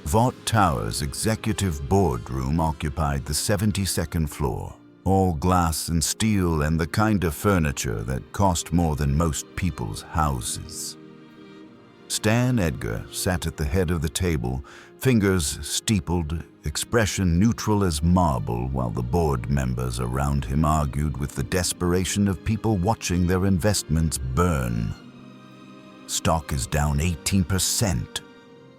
Vought Tower's executive boardroom occupied the 72nd floor, all glass and steel and the kind of furniture that cost more than most people's houses. Stan Edgar sat at the head of the table, fingers steepled, expression neutral as marble, while the board members around him argued with the desperation of people watching their investments burn. Stock is down 18%,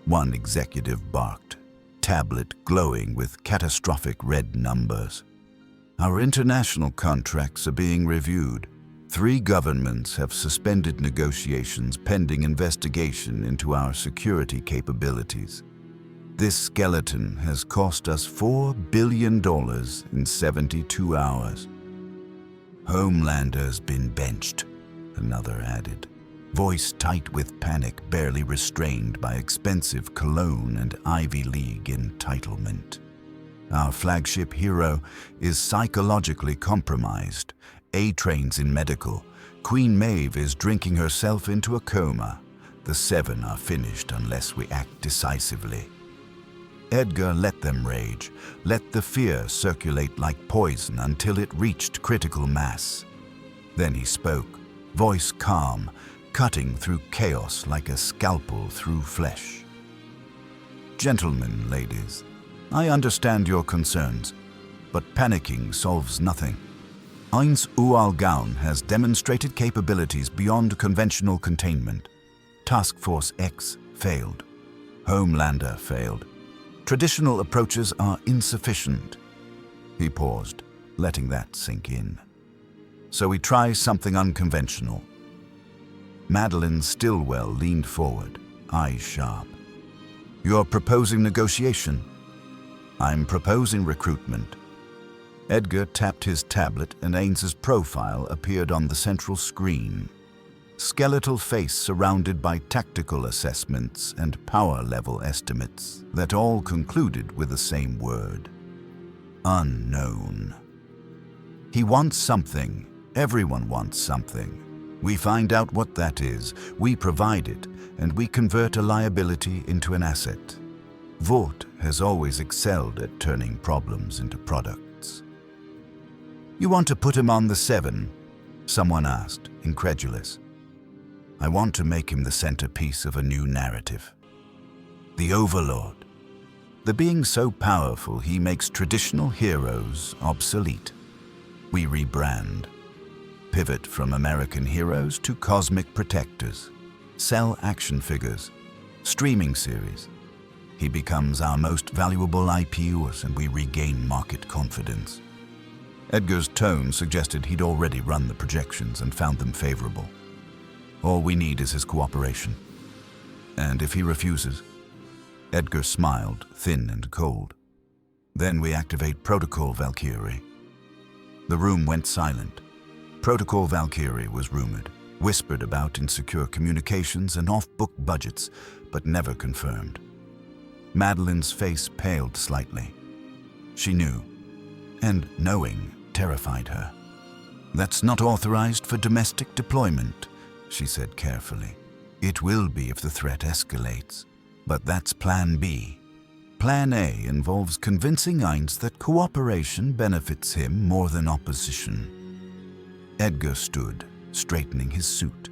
one executive barked, tablet glowing with catastrophic red numbers. Our international contracts are being reviewed. 3 governments have suspended negotiations pending investigation into our security capabilities. This skeleton has cost us $4 billion in 72 hours. Homelander's been benched, another added, voice tight with panic, barely restrained by expensive cologne and Ivy League entitlement. Our flagship hero is psychologically compromised. A-Train's in medical. Queen Maeve is drinking herself into a coma. The 7 are finished unless we act decisively. Edgar let them rage, let the fear circulate like poison until it reached critical mass. Then he spoke, voice calm, cutting through chaos like a scalpel through flesh. Gentlemen, ladies, I understand your concerns, but panicking solves nothing. Ainz Ooal Gown has demonstrated capabilities beyond conventional containment. Task Force X failed. Homelander failed. Traditional approaches are insufficient. He paused, letting that sink in. So we try something unconventional. Madeline Stillwell leaned forward, eyes sharp. You're proposing negotiation? I'm proposing recruitment. Edgar tapped his tablet and Ainz's profile appeared on the central screen. Skeletal face surrounded by tactical assessments and power level estimates that all concluded with the same word. Unknown. He wants something. Everyone wants something. We find out what that is, we provide it, and we convert a liability into an asset. Vought has always excelled at turning problems into products. You want to put him on the 7? Someone asked, incredulous. I want to make him the centerpiece of a new narrative. The Overlord. The being so powerful he makes traditional heroes obsolete. We rebrand. Pivot from American heroes to cosmic protectors. Sell action figures. Streaming series. He becomes our most valuable IPUs and we regain market confidence. Edgar's tone suggested he'd already run the projections and found them favorable. All we need is his cooperation. And if he refuses? Edgar smiled, thin and cold. Then we activate Protocol Valkyrie. The room went silent. Protocol Valkyrie was rumored, whispered about in secure communications and off-book budgets, but never confirmed. Madeline's face paled slightly. She knew, and knowing terrified her. "That's not authorized for domestic deployment," she said carefully. "It will be if the threat escalates, but that's Plan B. Plan A involves convincing Ainz that cooperation benefits him more than opposition." Edgar stood, straightening his suit.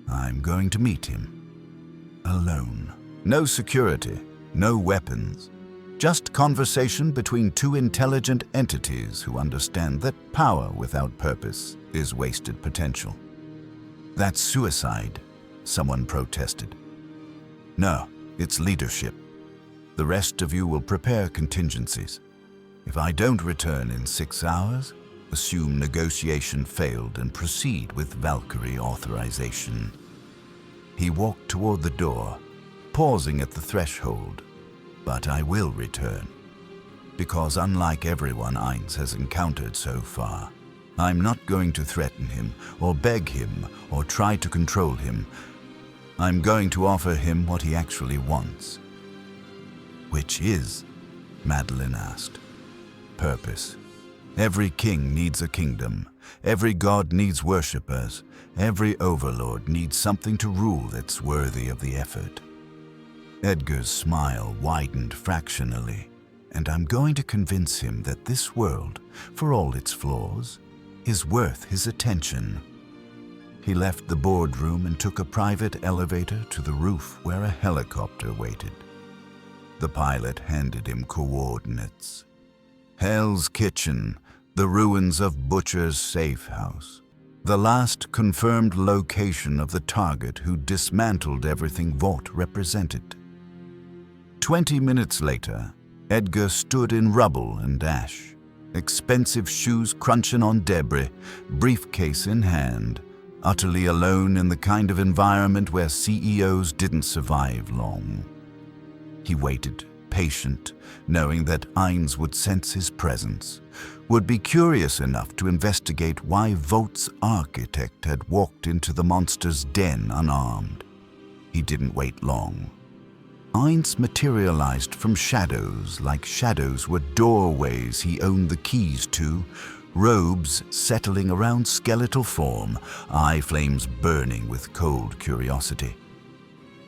"I'm going to meet him. Alone. No security, no weapons. Just conversation between two intelligent entities who understand that power without purpose is wasted potential." "That's suicide," someone protested. "No, it's leadership. The rest of you will prepare contingencies. If I don't return in 6 hours, assume negotiation failed and proceed with Valkyrie authorization." He walked toward the door, pausing at the threshold. "But I will return. Because unlike everyone Ainz has encountered so far, I'm not going to threaten him or beg him or try to control him. I'm going to offer him what he actually wants." "Which is?" Madeline asked. "Purpose. Every king needs a kingdom. Every god needs worshippers. Every overlord needs something to rule that's worthy of the effort." Edgar's smile widened fractionally, "And I'm going to convince him that this world, for all its flaws, is worth his attention." He left the boardroom and took a private elevator to the roof where a helicopter waited. The pilot handed him coordinates. Hell's Kitchen, the ruins of Butcher's safe house, the last confirmed location of the target who dismantled everything Vought represented. 20 minutes later, Edgar stood in rubble and ash, expensive shoes crunching on debris, briefcase in hand, utterly alone in the kind of environment where CEOs didn't survive long. He waited, patient, knowing that Ainz would sense his presence, would be curious enough to investigate why Vaught's architect had walked into the monster's den unarmed. He didn't wait long. Ainz materialized from shadows like shadows were doorways he owned the keys to, robes settling around skeletal form, eye flames burning with cold curiosity.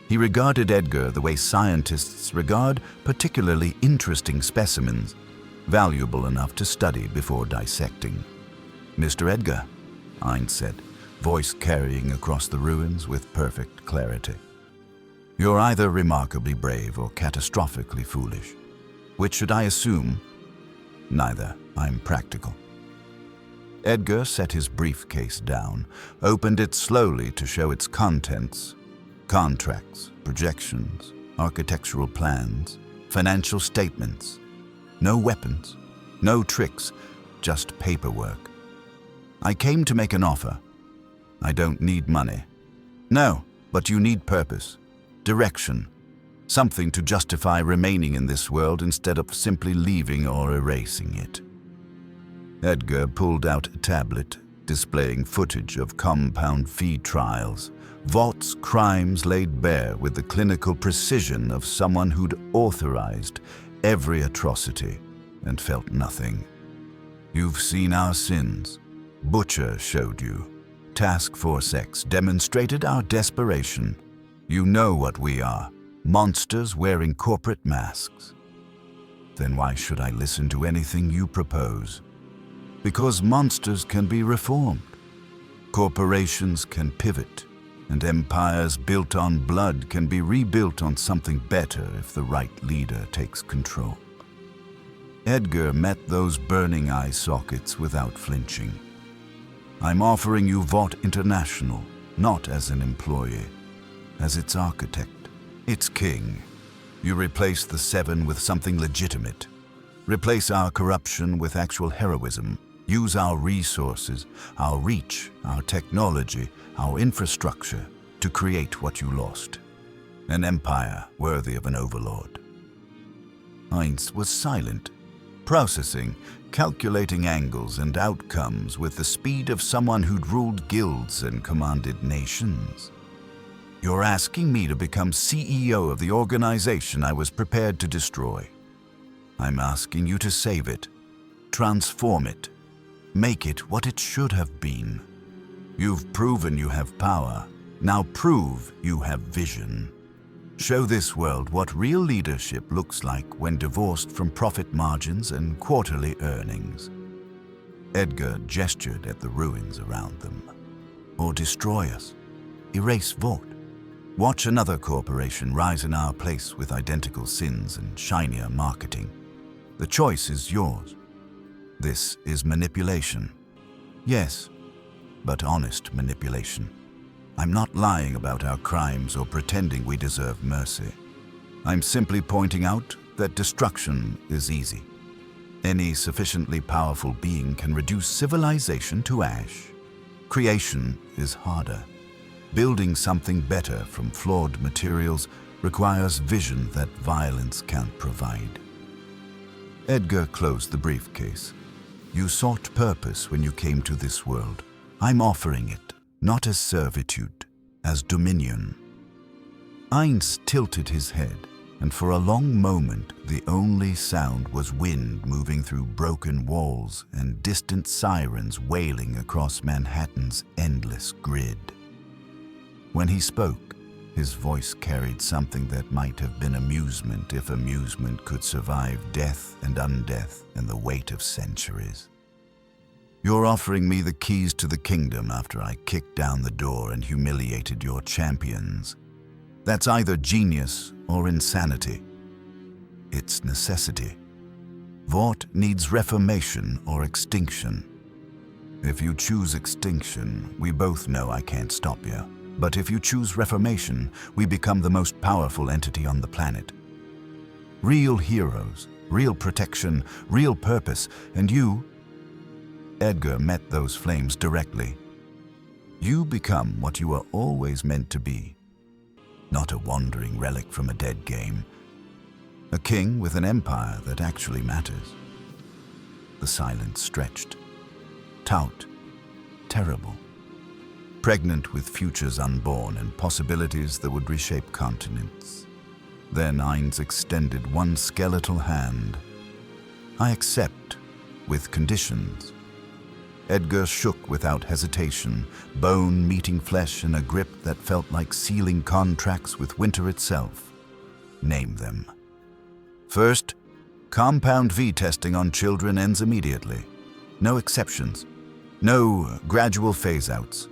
He regarded Edgar the way scientists regard particularly interesting specimens, valuable enough to study before dissecting. "Mr. Edgar," Ainz said, voice carrying across the ruins with perfect clarity. "You're either remarkably brave or catastrophically foolish. Which should I assume?" "Neither. I'm practical." Edgar set his briefcase down, opened it slowly to show its contents. Contracts, projections, architectural plans, financial statements. No weapons, no tricks, just paperwork. "I came to make an offer. I don't need money." "No, but you need purpose. Direction, something to justify remaining in this world instead of simply leaving or erasing it." Edgar pulled out a tablet, displaying footage of compound V trials, Vaught's crimes laid bare with the clinical precision of someone who'd authorized every atrocity and felt nothing. "You've seen our sins. Butcher showed you. Task Force X demonstrated our desperation. You know what we are, monsters wearing corporate masks. Then why should I listen to anything you propose? Because monsters can be reformed. Corporations can pivot, and empires built on blood can be rebuilt on something better if the right leader takes control." Edgar met those burning eye sockets without flinching. "I'm offering you Vought International, not as an employee, as its architect, its king. You replace the Seven with something legitimate. Replace our corruption with actual heroism. Use our resources, our reach, our technology, our infrastructure to create what you lost. An empire worthy of an overlord." Ainz was silent. processing, calculating angles and outcomes with the speed of someone who'd ruled guilds and commanded nations. You're asking me to become CEO of the organization I was prepared to destroy. I'm asking you to save it, transform it, make it what it should have been. You've proven you have power. Now prove you have vision. Show this world what real leadership looks like when divorced from profit margins and quarterly earnings. Edgar gestured at the ruins around them. Or destroy us. Erase Vought. Watch another corporation rise in our place with identical sins and shinier marketing. The choice is yours. This is manipulation. Yes, but honest manipulation. I'm not lying about our crimes or pretending we deserve mercy. I'm simply pointing out that destruction is easy. Any sufficiently powerful being can reduce civilization to ash. Creation is harder. Building something better from flawed materials requires vision that violence can't provide. Edgar closed the briefcase. You sought purpose when you came to this world. I'm offering it, not as servitude, as dominion. Ainz tilted his head, and for a long moment the only sound was wind moving through broken walls and distant sirens wailing across Manhattan's endless grid. When he spoke, his voice carried something that might have been amusement if amusement could survive death and undeath and the weight of centuries. You're offering me the keys to the kingdom after I kicked down the door and humiliated your champions. That's either genius or insanity. It's necessity. Vought needs reformation or extinction. If you choose extinction, we both know I can't stop you. But if you choose reformation, we become the most powerful entity on the planet. Real heroes, real protection, real purpose, and you... Edgar met those flames directly. You become what you were always meant to be. Not a wandering relic from a dead game. A king with an empire that actually matters. The silence stretched. Taut. Terrible. Pregnant with futures unborn and possibilities that would reshape continents. Then Ainz extended one skeletal hand. I accept, with conditions. Edgar shook without hesitation, bone meeting flesh in a grip that felt like sealing contracts with winter itself. Name them. First, compound V testing on children ends immediately. No exceptions. No gradual phase-outs.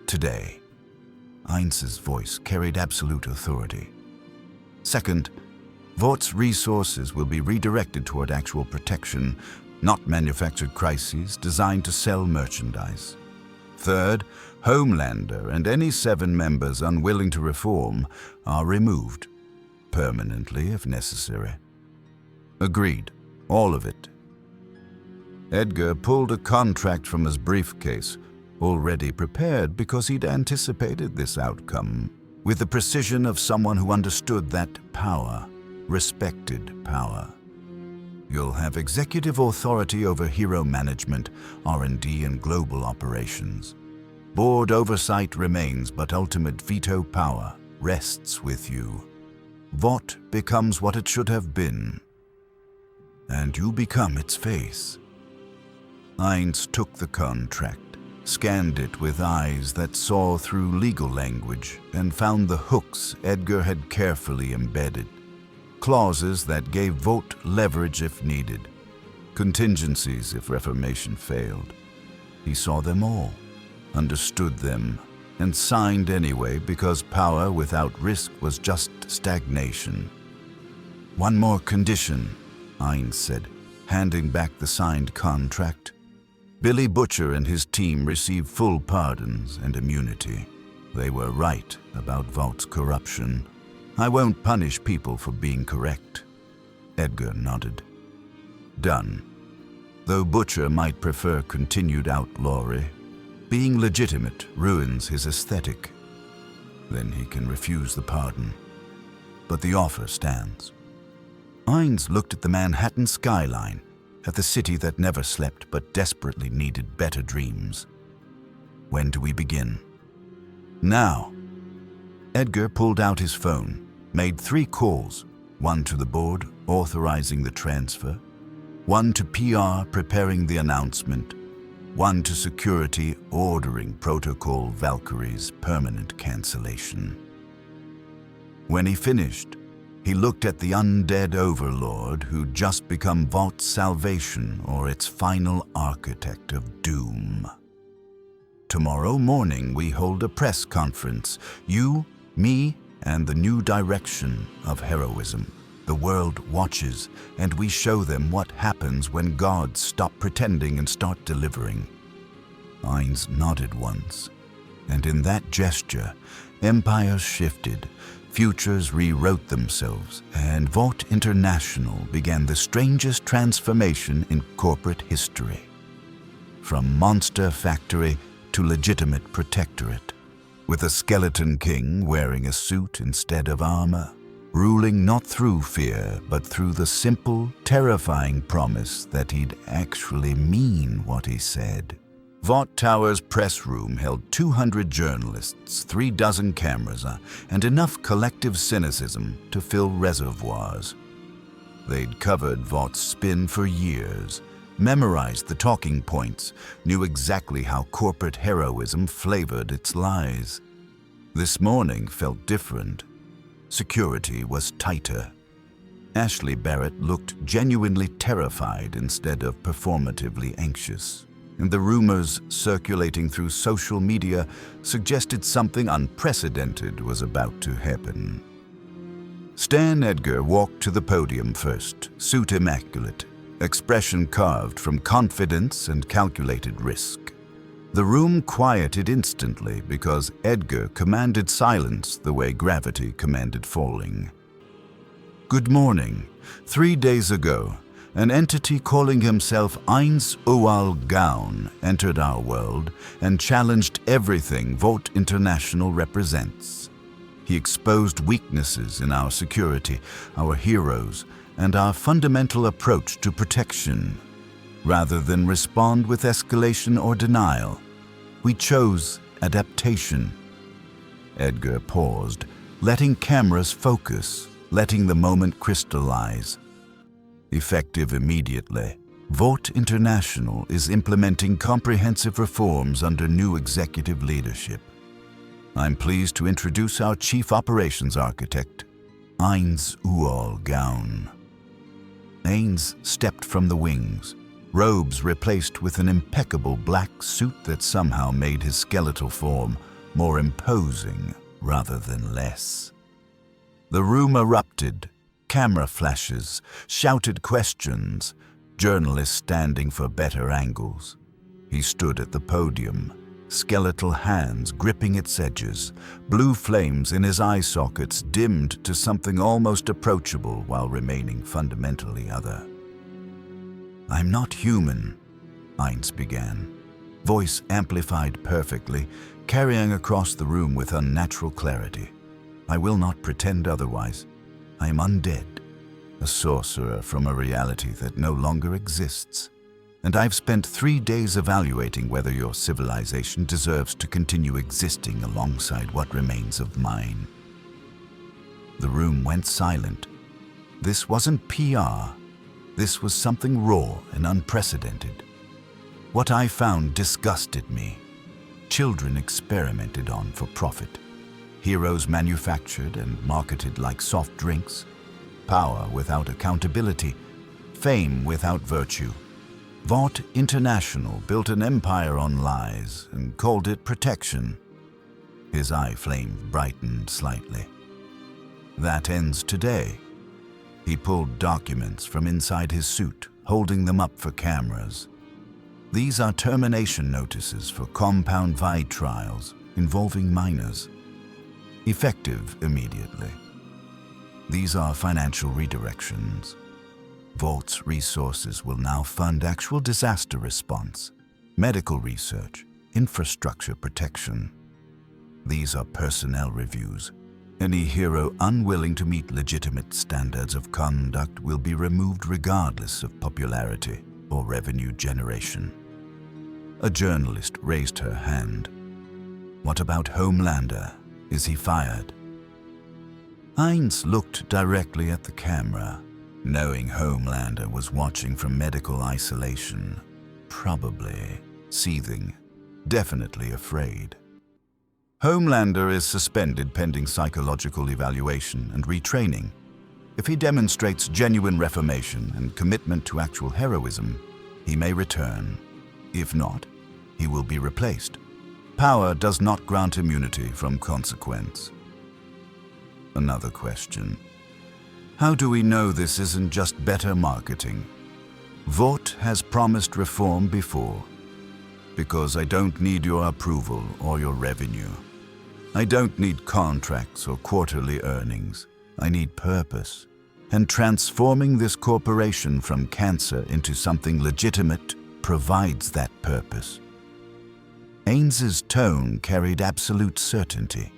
Today. Ainz's voice carried absolute authority. Second, Vaught's resources will be redirected toward actual protection, not manufactured crises designed to sell merchandise. Third, Homelander and any 7 members unwilling to reform are removed, permanently if necessary. Agreed, all of it. Edgar pulled a contract from his briefcase, already prepared because he'd anticipated this outcome, with the precision of someone who understood that power, respected power. You'll have executive authority over hero management, R&D, and global operations. Board oversight remains, but ultimate veto power rests with you. Vought becomes what it should have been, and you become its face. Ainz took the contract, scanned it with eyes that saw through legal language, and found the hooks Edgar had carefully embedded. Clauses that gave Vought leverage if needed, contingencies if reformation failed. He saw them all, understood them, and signed anyway because power without risk was just stagnation. One more condition, Ainz said, handing back the signed contract. Billy Butcher and his team receive full pardons and immunity. They were right about Vaught's corruption. I won't punish people for being correct. Edgar nodded. Done. Though Butcher might prefer continued outlawry, being legitimate ruins his aesthetic. Then he can refuse the pardon. But the offer stands. Ainz looked at the Manhattan skyline, at the city that never slept but desperately needed better dreams. When do we begin? Now. Edgar pulled out his phone, made 3 calls, one to the board authorizing the transfer, one to PR preparing the announcement, one to security ordering Protocol Valkyrie's permanent cancellation. When he finished, he looked at the undead Overlord who'd just become Vaught's salvation or its final architect of doom. Tomorrow morning we hold a press conference. You, me, and the new direction of heroism. The world watches, and we show them what happens when gods stop pretending and start delivering. Ainz nodded once, and in that gesture, empires shifted, futures rewrote themselves, and Vought International began the strangest transformation in corporate history. From monster factory to legitimate protectorate, with a skeleton king wearing a suit instead of armor, ruling not through fear, but through the simple, terrifying promise that he'd actually mean what he said. Vought Tower's press room held 200 journalists, 3 dozen cameras, and enough collective cynicism to fill reservoirs. They'd covered Vaught's spin for years, memorized the talking points, knew exactly how corporate heroism flavored its lies. This morning felt different. Security was tighter. Ashley Barrett looked genuinely terrified instead of performatively anxious, and the rumors circulating through social media suggested something unprecedented was about to happen. Stan Edgar walked to the podium first, suit immaculate, expression carved from confidence and calculated risk. The room quieted instantly because Edgar commanded silence the way gravity commanded falling. Good morning. 3 days ago, an entity calling himself Ainz Ooal Gown entered our world and challenged everything Vought International represents. He exposed weaknesses in our security, our heroes, and our fundamental approach to protection. Rather than respond with escalation or denial, we chose adaptation. Edgar paused, letting cameras focus, letting the moment crystallize. Effective immediately, Vought International is implementing comprehensive reforms under new executive leadership. I'm pleased to introduce our Chief Operations Architect, Ainz Ooal Gown. Ainz stepped from the wings, robes replaced with an impeccable black suit that somehow made his skeletal form more imposing rather than less. The room erupted. Camera flashes, shouted questions, journalists standing for better angles. He stood at the podium, skeletal hands gripping its edges, blue flames in his eye sockets dimmed to something almost approachable while remaining fundamentally other. I'm not human, Ainz began, voice amplified perfectly, carrying across the room with unnatural clarity. I will not pretend otherwise. I am undead, a sorcerer from a reality that no longer exists, and I've spent 3 days evaluating whether your civilization deserves to continue existing alongside what remains of mine. The room went silent. This wasn't PR. This was something raw and unprecedented. What I found disgusted me. Children experimented on for profit. Heroes manufactured and marketed like soft drinks, power without accountability, fame without virtue. Vought International built an empire on lies and called it protection. His eye flame brightened slightly. That ends today. He pulled documents from inside his suit, holding them up for cameras. These are termination notices for compound V trials involving minors. Effective immediately. These are financial redirections. Vaught's resources will now fund actual disaster response, medical research, infrastructure protection. These are personnel reviews. Any hero unwilling to meet legitimate standards of conduct will be removed regardless of popularity. or revenue generation? A journalist raised her hand. What about Homelander? Is he fired? Ainz looked directly at the camera, knowing Homelander was watching from medical isolation, probably seething, definitely afraid. Homelander is suspended pending psychological evaluation and retraining. If he demonstrates genuine reformation and commitment to actual heroism, he may return. If not, he will be replaced. Power does not grant immunity from consequence. Another question. How do we know this isn't just better marketing? Vought has promised reform before. Because I don't need your approval or your revenue. I don't need contracts or quarterly earnings. I need purpose. And transforming this corporation from cancer into something legitimate provides that purpose. Ainz's tone carried absolute certainty.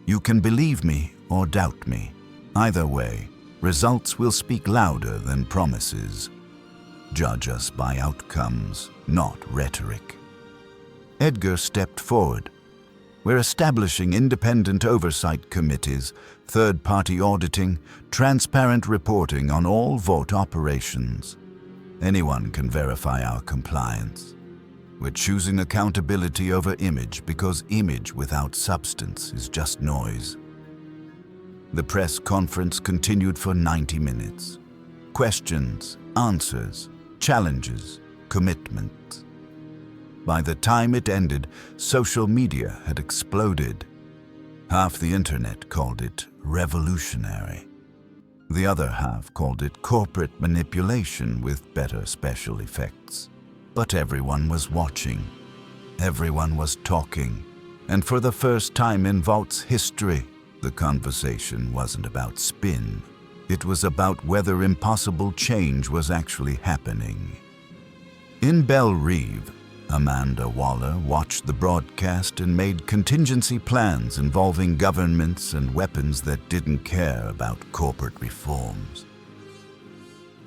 You can believe me or doubt me. Either way, results will speak louder than promises. Judge us by outcomes, not rhetoric. Edgar stepped forward. We're establishing independent oversight committees, third-party auditing, transparent reporting on all Vought operations. Anyone can verify our compliance. We're choosing accountability over image because image without substance is just noise. The press conference continued for 90 minutes. Questions, answers, challenges, commitments. By the time it ended, social media had exploded. Half the internet called it revolutionary. The other half called it corporate manipulation with better special effects. But everyone was watching. Everyone was talking. And for the first time in Vought's history, the conversation wasn't about spin. It was about whether impossible change was actually happening. In Belle Reve, Amanda Waller watched the broadcast and made contingency plans involving governments and weapons that didn't care about corporate reforms.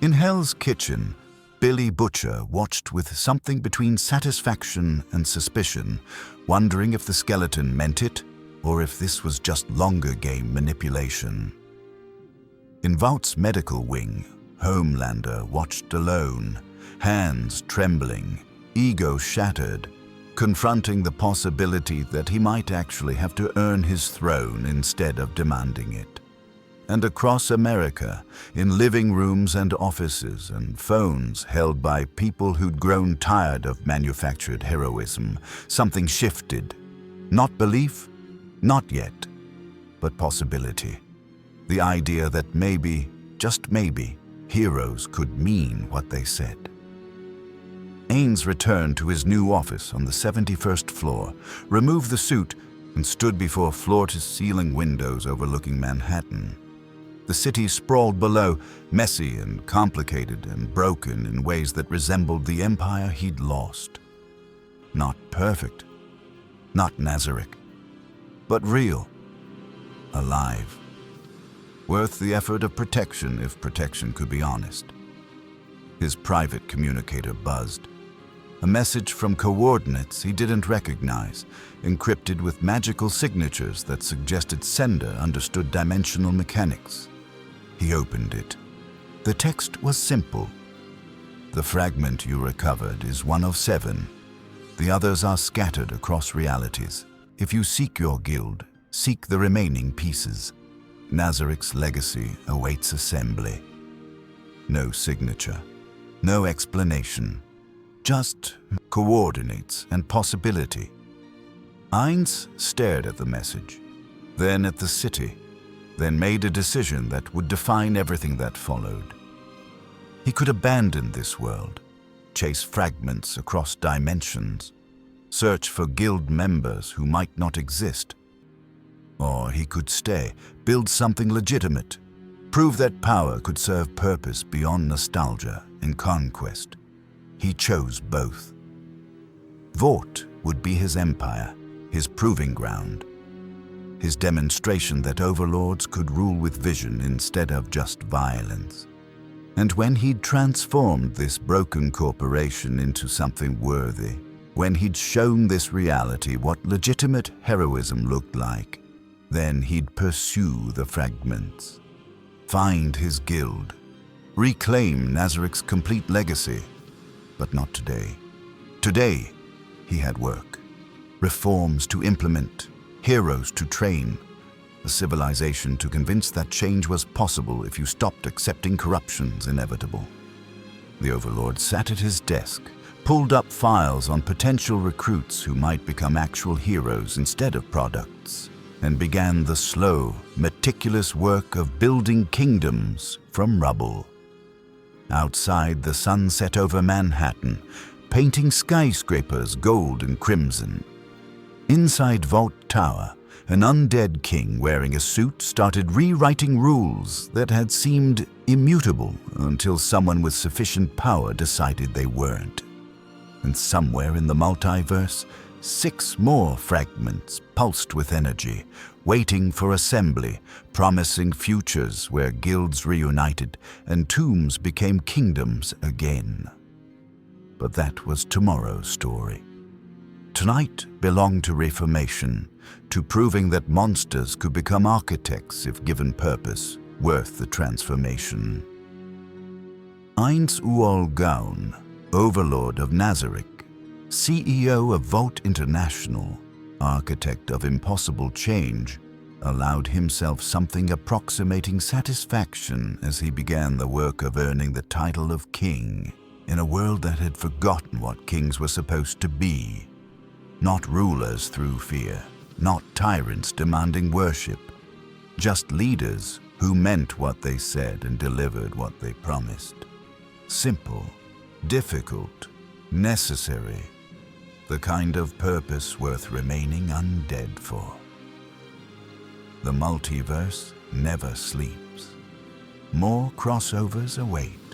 In Hell's Kitchen, Billy Butcher watched with something between satisfaction and suspicion, wondering if the skeleton meant it or if this was just longer game manipulation. In Vought's medical wing, Homelander watched alone, hands trembling, ego shattered, confronting the possibility that he might actually have to earn his throne instead of demanding it. And across America, in living rooms and offices and phones held by people who'd grown tired of manufactured heroism, something shifted. Not belief, not yet, but possibility. The idea that maybe, just maybe, heroes could mean what they said. Ainz returned to his new office on the 71st floor, removed the suit, and stood before floor-to-ceiling windows overlooking Manhattan. The city sprawled below, messy and complicated and broken in ways that resembled the empire he'd lost. Not perfect, not Nazarick, but real, alive. Worth the effort of protection if protection could be honest. His private communicator buzzed. A message from coordinates he didn't recognize, encrypted with magical signatures that suggested sender understood dimensional mechanics. He opened it. The text was simple. The fragment you recovered is one of 7. The others are scattered across realities. If you seek your guild, seek the remaining pieces. Nazarick's legacy awaits assembly. No signature, no explanation. Just coordinates and possibility. Ainz stared at the message, then at the city, then made a decision that would define everything that followed. He could abandon this world, chase fragments across dimensions, search for guild members who might not exist. Or he could stay, build something legitimate, prove that power could serve purpose beyond nostalgia and conquest. He chose both. Vought would be his empire, his proving ground, his demonstration that overlords could rule with vision instead of just violence. And when he'd transformed this broken corporation into something worthy, when he'd shown this reality what legitimate heroism looked like, then he'd pursue the fragments, find his guild, reclaim Nazarik's complete legacy. But not today. Today, he had work, reforms to implement, heroes to train, a civilization to convince that change was possible if you stopped accepting corruption's inevitable. The Overlord sat at his desk, pulled up files on potential recruits who might become actual heroes instead of products, and began the slow, meticulous work of building kingdoms from rubble. Outside, the sun set over Manhattan, painting skyscrapers gold and crimson. Inside Vought Tower, an undead king wearing a suit started rewriting rules that had seemed immutable until someone with sufficient power decided they weren't. And somewhere in the multiverse, 6 more fragments pulsed with energy, waiting for assembly, promising futures where guilds reunited and tombs became kingdoms again. But that was tomorrow's story. Tonight belonged to reformation, to proving that monsters could become architects if given purpose, worth the transformation. Ainz Ooal Gown, Overlord of Nazarik, CEO of Vought International, architect of impossible change, allowed himself something approximating satisfaction as he began the work of earning the title of king in a world that had forgotten what kings were supposed to be. Not rulers through fear, not tyrants demanding worship, just leaders who meant what they said and delivered what they promised. Simple, difficult, necessary, the kind of purpose worth remaining undead for. The multiverse never sleeps. More crossovers await.